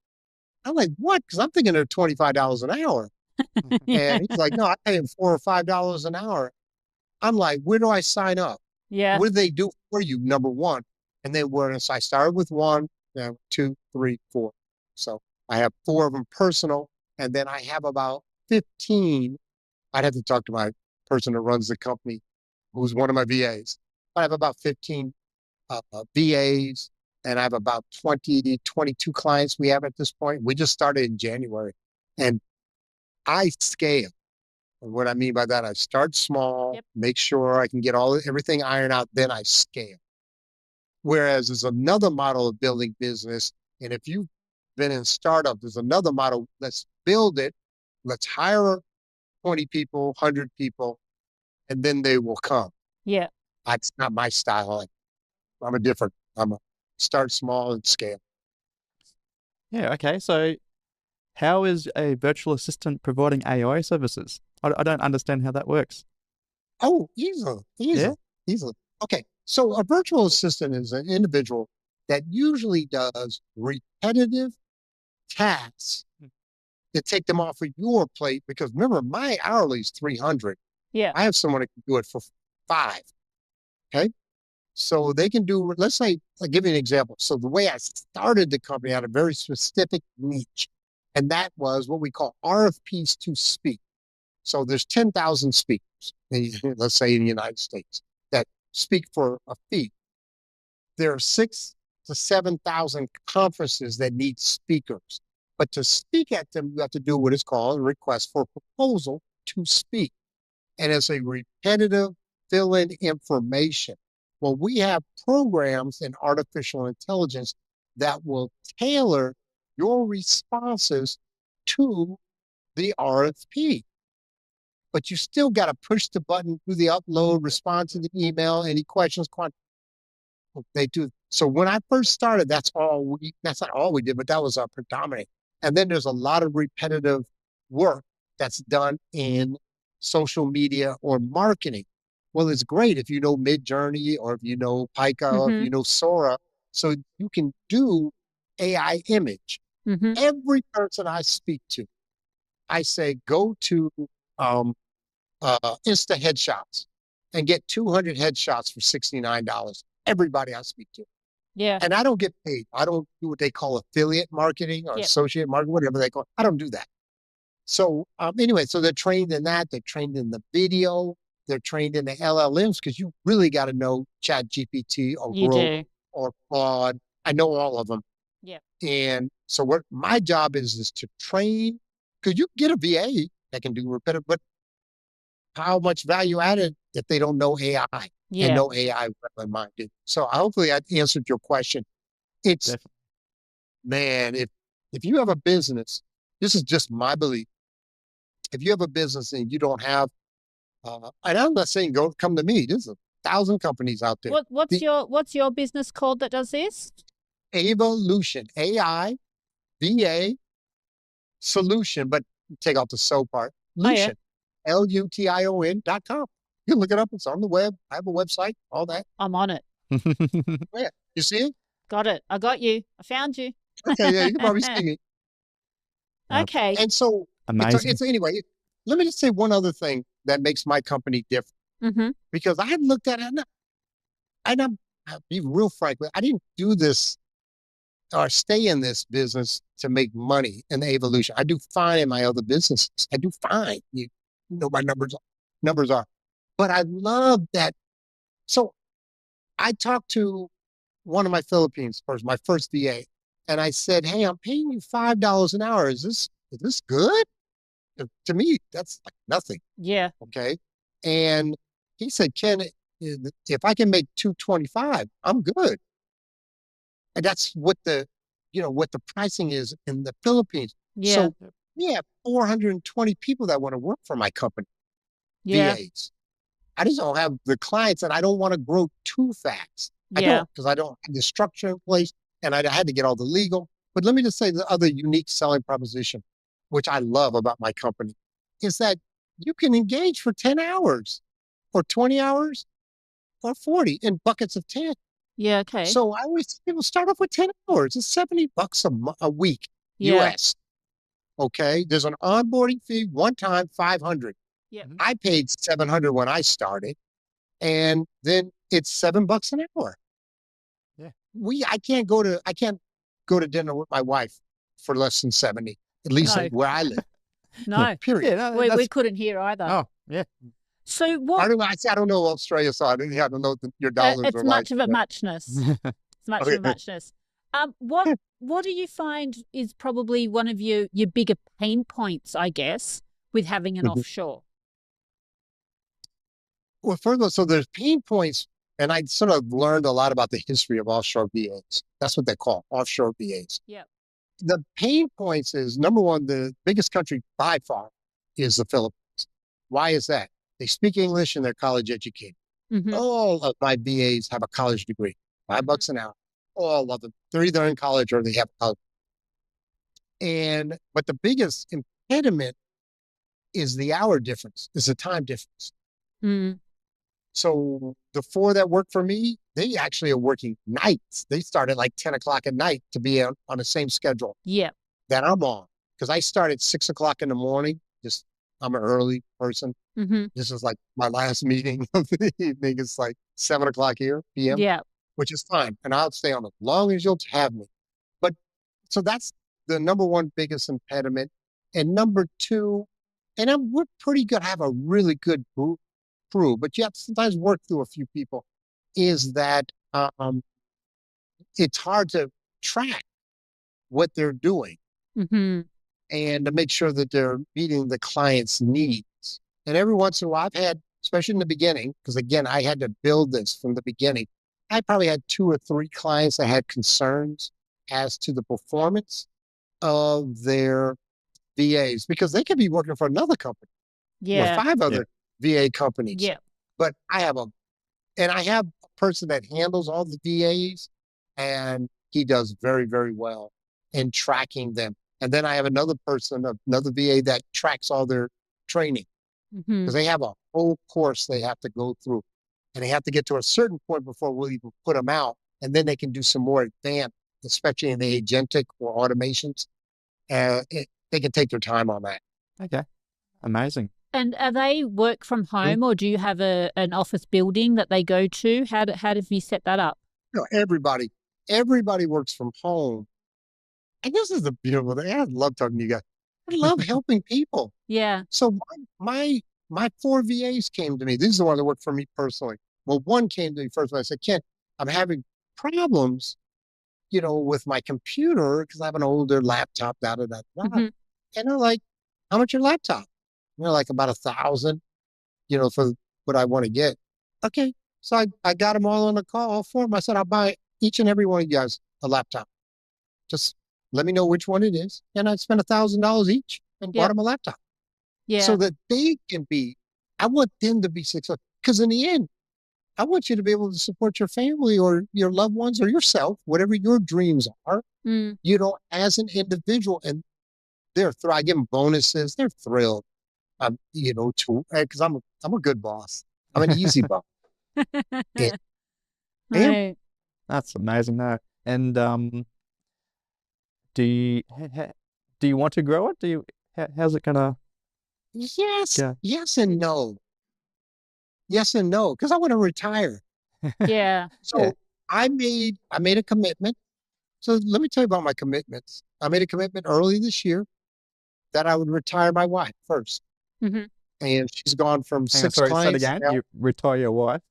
I'm like, what? Because I'm thinking they're $25 an hour. And he's like, no, I pay him $4 or $5 an hour. I'm like, where do I sign up? Yeah. What do they do for you? Number one. And then I started with 1, 2, 3, 4. So I have 4 of them personal. And then I have about 15. I'd have to talk to my person that runs the company, who's one of my VAs. I have about 15 VAs, and I have about 20, 22 clients we have at this point. We just started in January. And I scale. And what I mean by that, I start small, Yep. make sure I can get everything ironed out, then I scale. Whereas there's another model of building business. And if you've been in startup, there's another model. Let's build it. Let's hire 20 people, 100 people, and then they will come. Yeah. That's not my style. I'm a start small and scale. Yeah, okay. So how is a virtual assistant providing AI services? I don't understand how that works. Oh, easily, Yeah? easily, easily. Okay. So a virtual assistant is an individual that usually does repetitive tasks Hmm. to take them off of your plate. Because remember, my hourly is 300. Yeah. I have someone that can do it for 5. Okay. So they can do, let's say, I'll give you an example. So the way I started the company had a very specific niche, and that was what we call RFPs to speak. So there's 10,000 speakers, let's say in the United States, that speak for a fee. There are 6 to 7,000 conferences that need speakers. But to speak at them, you have to do what is called a request for proposal to speak. And it's a repetitive fill-in information. Well, we have programs in artificial intelligence that will tailor your responses to the RFP. But you still got to push the button, do the upload, respond to the email, any questions. They do. So when I first started, that's not all we did, but that was our predominant. And then there's a lot of repetitive work that's done in social media or marketing. Well, it's great if you know Midjourney or if you know Pika or if Mm-hmm. you know Sora. So you can do AI image. Mm-hmm. Every person I speak to, I say, go to um, Insta headshots and get 200 headshots for $69. Everybody I speak to. Yeah. And I don't get paid. I don't do what they call affiliate marketing or Yep. associate marketing, whatever they call it. I don't do that. So anyway, so they're trained in that. They're trained in the video. They're trained in the LLMs because you really got to know Chat GPT or You Grok do. or Claude. I know all of them. Yep. And so what my job is to train, because you can get a VA that can do repetitive, but how much value added if they don't know AI? and Yeah. no AI well in mind. So hopefully I answered your question. It's, Definitely. man, if you have a business, this is just my belief. If you have a business and you don't have, and I'm not saying go come to me. There's 1,000 companies out there. What's The your business called that does this? Evolution, AIVA solution, but take out the so part. Oh yeah, Lution, LUTION.com. You can look it up. It's on the web. I have a website, all that. I'm on it. Yeah. You see it? Got it. I got you. I found you. Okay. Yeah. You can probably see me. Okay. And so Amazing. it's anyway, let me just say one other thing that makes my company different Mm-hmm. because I had looked at it I'll be real frank, I didn't do this or stay in this business to make money in the evolution. I do fine in my other businesses. I do fine. You know my numbers are. But I love that. So I talked to one of my Philippines first, my first VA, and I said, "Hey, I'm paying you $5 an hour. Is this good?" To me, that's like nothing. Yeah. Okay. And he said, "Ken, if I can make 225, I'm good." And that's what the pricing is in the Philippines. Yeah. So we have 420 people that want to work for my company, Yeah. VAs. I just don't have the clients and I don't want to grow too fast. I Yeah. don't because I don't have the structure in place and I had to get all the legal. But let me just say the other unique selling proposition, which I love about my company, is that you can engage for 10 hours or 20 hours or 40 in buckets of 10. Yeah. Okay. So I always tell people start off with 10 hours. It's $70 a week, Yeah. US. Okay. There's an onboarding fee, one time, 500. Yeah. I paid 700 when I started, and then it's $7 an hour. Yeah. I can't go to dinner with my wife for less than 70, at least No. where I live. No. Period. Yeah, no, We that's couldn't hear either. oh yeah. So I what? don't know. I don't know Australia, so I don't know what your dollars It's are like. much of a muchness. It's much of a Okay. muchness. What do you find is probably one of your bigger pain points, I guess, with having an offshore? Well, first of all, so there's pain points, and I sort of learned a lot about the history of offshore VAs. That's what they call offshore VAs. Yeah. The pain points is number one, the biggest country by far is the Philippines. Why is that? They speak English and they're college educated. Mm-hmm. All of my VAs have a college degree, $5 an hour. All of them. They're either in college or they have college. But the biggest impediment is the hour difference, is the time difference. Mm. So the four that work for me, they actually are working nights. They start at like 10 o'clock at night to be on the same schedule Yeah. that I'm on. Because I start at 6 o'clock in the morning. I'm an early person. Mm-hmm. This is like my last meeting of the evening. It's like 7 o'clock here, PM, Yeah. which is fine. And I'll stay on as long as you'll have me. But so that's the number one biggest impediment. And number two, we're pretty good, have a really good crew, but you have to sometimes work through a few people, is that it's hard to track what they're doing Mm-hmm. and to make sure that they're meeting the client's needs. And every once in a while, I've had, especially in the beginning, because again, I had to build this from the beginning. I probably had 2 or 3 clients that had concerns as to the performance of their VAs because they could be working for another company or Yeah. 5 other VA companies. Yeah. But I have a person that handles all the VAs and he does very, very well in tracking them. And then I have another VA that tracks all their training Mm-hmm. because they have a whole course they have to go through and they have to get to a certain point before we'll even put them out. And then they can do some more advanced, especially in the agentic or automations. They can take their time on that. Okay. Amazing. And are they work from home or do you have an office building that they go to? How have you set that up? Everybody works from home. And this is the beautiful thing. I love talking to you guys. I love helping people. Yeah. So my 4 VAs came to me. These are the ones that work for me personally. Well, one came to me first and I said, Ken, I'm having problems, with my computer because I have an older laptop, da, da, da, da. Mm-hmm. And they're like, how much your laptop? Like about 1,000, for what I want to get. Okay. So I got them all on the call, all four of them. I said, I'll buy each and every one of you guys a laptop. Just let me know which one it is. And I spent $1,000 each and bought Yep. them a laptop so Yeah. that they can be, I want them to be successful. Because in the end, I want you to be able to support your family or your loved ones or yourself, whatever your dreams are, Mm. as an individual. And I give them bonuses. They're thrilled, because I'm a good boss. I'm an easy boss. And, and Right. That's amazing. No, and do you do you want to grow it? How's it gonna yes, go? yes and no. Yes and no, because I want to retire. Yeah. Yeah. So I made a commitment. So let me tell you about my commitments. I made a commitment early this year that I would retire my wife first. Hmm. And she's gone from Hang on, six sorry, say it clients again. now. You retire your wife.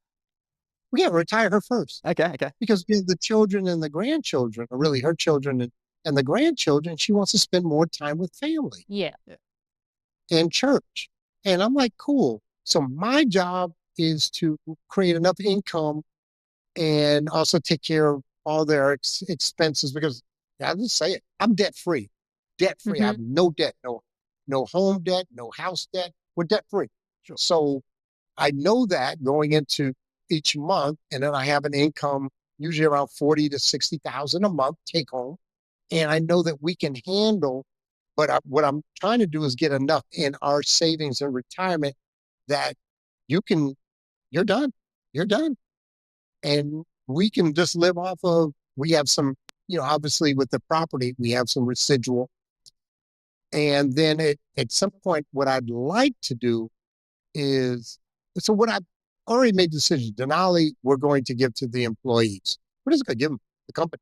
We got to retire her first Okay, okay. because the children and the grandchildren are really her children and the grandchildren. She wants to spend more time with family Yeah. and church. And I'm like, cool. So my job is to create enough income and also take care of all their expenses because I'll just say it. I'm debt free. Debt free. I Hmm. have no debt, no home debt, no house debt. We're debt free. Sure. So I know that going into each month, and then I have an income usually around 40 to 60,000 a month take home. And I know that we can handle, but what I'm trying to do is get enough in our savings and retirement that you can, you're done. You're done. And we can just live off of, we have some, obviously with the property, we have some residual. And then at some point, what I'd like to do is, so what I've already made decisions. Denali, we're going to give to the employees. We're just going to give them the company.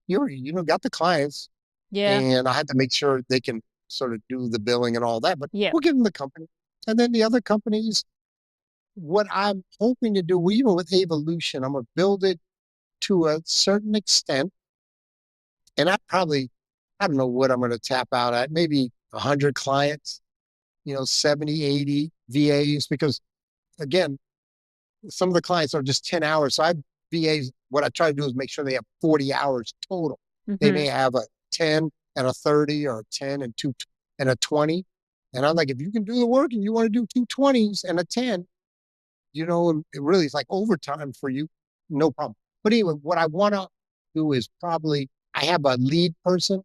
You already, got the clients, Yeah. and I had to make sure they can sort of do the billing and all that, but Yeah. we'll give them the company. And then the other companies, what I'm hoping to do, even with Evolution, I'm going to build it to a certain extent. And I don't know what I'm going to tap out at, maybe 100 clients, 70, 80 VAs, because again, some of the clients are just 10 hours. So I have VAs, what I try to do is make sure they have 40 hours total. They Hmm. may have a 10 and a 30 or a 10 and two and a 20. And I'm like, if you can do the work and you want to do 2 20s and a 10, it really is like overtime for you, no problem. But anyway, what I want to do is probably, I have a lead person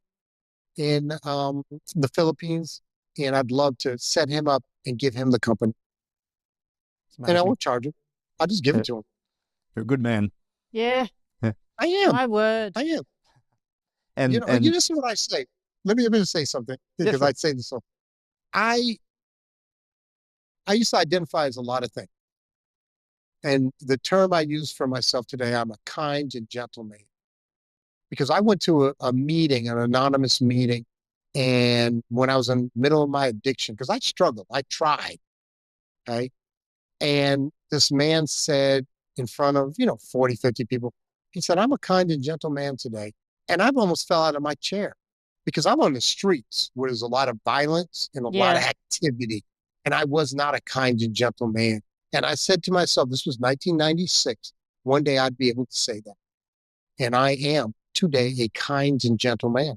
in the Philippines, and I'd love to set him up and give him the company. It's And I amazing. won't charge him. I'll just give Yeah, it to him. you're a good man. Yeah. Yeah. I am. My word. I am. And This is what I say. Let me just say something yeah, because sure. I say this. So I I used to identify as a lot of things, and the term I use for myself today, I'm a kind and gentle man. Because I went to a meeting, an anonymous meeting, and when I was in the middle of my addiction, because I struggled, I tried, okay? And this man said in front of, 40, 50 people, he said, I'm a kind and gentle man today. And I've almost fell out of my chair because I'm on the streets where there's a lot of violence and a lot of Yeah. activity. And I was not a kind and gentle man. And I said to myself, this was 1996, one day I'd be able to say that. And I am today a kind and gentle man.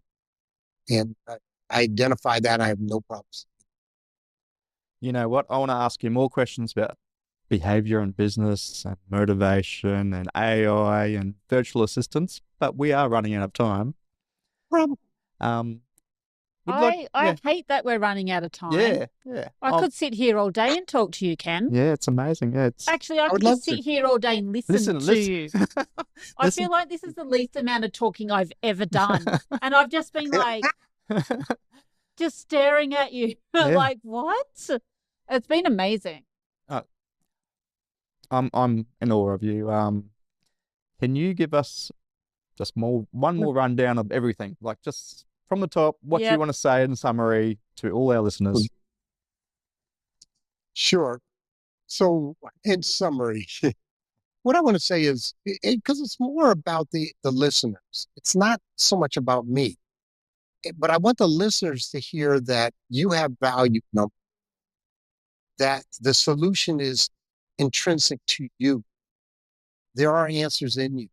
And I identify that. I have no problems. You know what? I want to ask you more questions about behavior and business and motivation and AI and virtual assistants, but we are running out of time. Problem. Um, would you like, I hate that we're running out of time. yeah. I could sit here all day and talk to you, Ken. Yeah, it's amazing. Yeah, it's Actually, I I would could love just to. sit here all day and listen to you. I listen. feel like this is the least amount of talking I've ever done. And I've just been like, just staring at you. Yeah. Like, what? It's been amazing. I'm in awe of you. Can you give us just one more rundown of everything, like just from the top, what you Yep. want to say in summary to all our listeners? Sure. So, in summary, what I want to say is because it's more about the listeners. It's not so much about me, but I want the listeners to hear that you have value, that the solution is intrinsic to you. there are answers in you.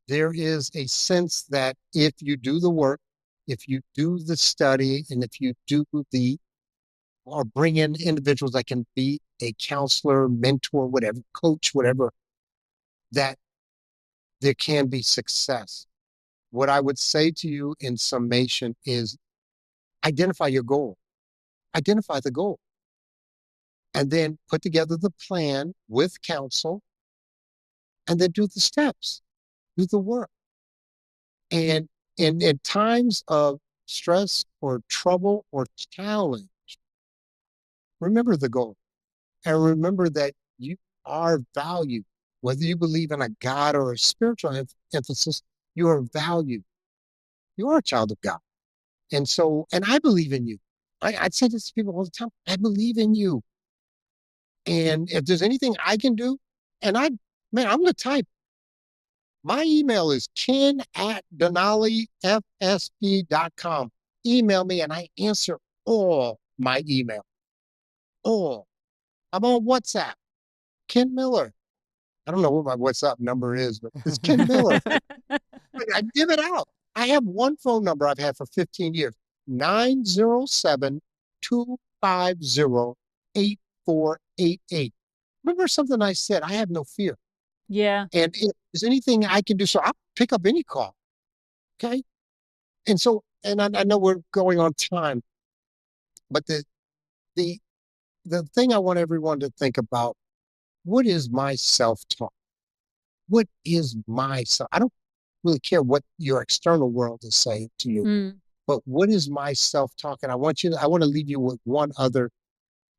There is a sense that if you do the work, if you do the study, and if you do or bring in individuals that can be a counselor, mentor, whatever, coach, whatever, that there can be success. What I would say to you in summation is identify your goal, identify the goal, and then put together the plan with counsel, and then do the steps, do the work. And in times of stress or trouble or challenge, remember the goal and remember that you are valued. Whether you believe in a God or a spiritual emphasis, you are valued. You are a child of God. And so, and I believe in you. I say this to people all the time. I believe in you. And if there's anything I can do, and I'm going to type. My email is ken@denalifsp.com. Email me and I answer all my email. All. I'm on WhatsApp. Ken Miller. I don't know what my WhatsApp number is, but it's Ken Miller. I give it out. I have one phone number I've had for 15 years, 907-250-8488. Remember something I said, I have no fear. Yeah. And if there's anything I can do, so I'll pick up any call. Okay. And so, and I know we're going on time, but the thing I want everyone to think about, what is my self-talk? What is my self? I don't really care what your external world is saying to you, but what is my self-talk? And I want to leave you with one other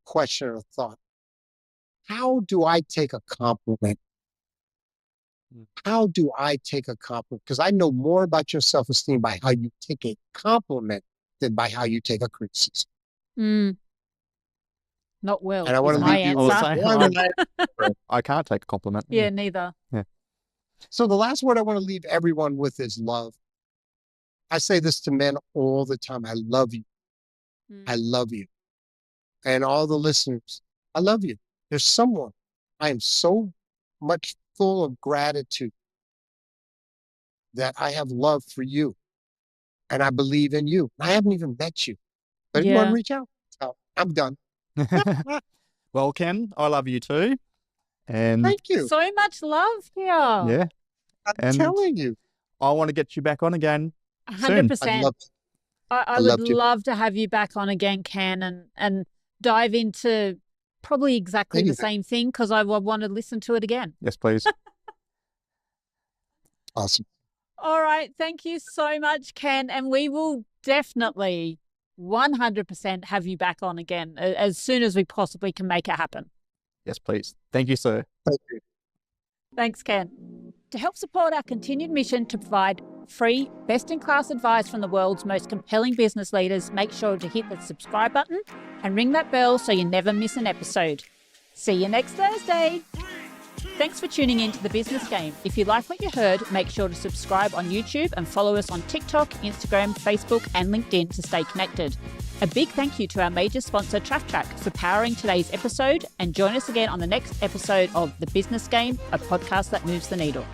question or thought. How do I take a compliment? How do I take a compliment? Because I know more about your self-esteem by how you take a compliment than by how you take a criticism. Not well, and I want is to my leave you answer. with I can't take a compliment. Yeah, neither. Yeah. So the last word I want to leave everyone with is love. I say this to men all the time. I love you. I love you. And all the listeners, I love you. There's someone I am so much full of gratitude that I have love for you. And I believe in you. I haven't even met you. But if you want to reach out, I'm done. Well, Ken, I love you too. And thank you. So much love here. Yeah. I'm telling you. I want to get you back on again. 100%. I would love to have you back on again, Ken, and dive into probably exactly the same thing, because I want to listen to it again. Yes, please. Awesome. All right. Thank you so much, Ken. And we will definitely 100% have you back on again as soon as we possibly can make it happen. Yes, please. Thank you, sir. Thank you. Thanks, Ken. To help support our continued mission to provide free, best-in-class advice from the world's most compelling business leaders, make sure to hit the subscribe button and ring that bell so you never miss an episode. See you next Thursday. Thanks for tuning in to The Business Game. If you like what you heard, make sure to subscribe on YouTube and follow us on TikTok, Instagram, Facebook, and LinkedIn to stay connected. A big thank you to our major sponsor, TrackTrack, for powering today's episode, and join us again on the next episode of The Business Game, a podcast that moves the needle.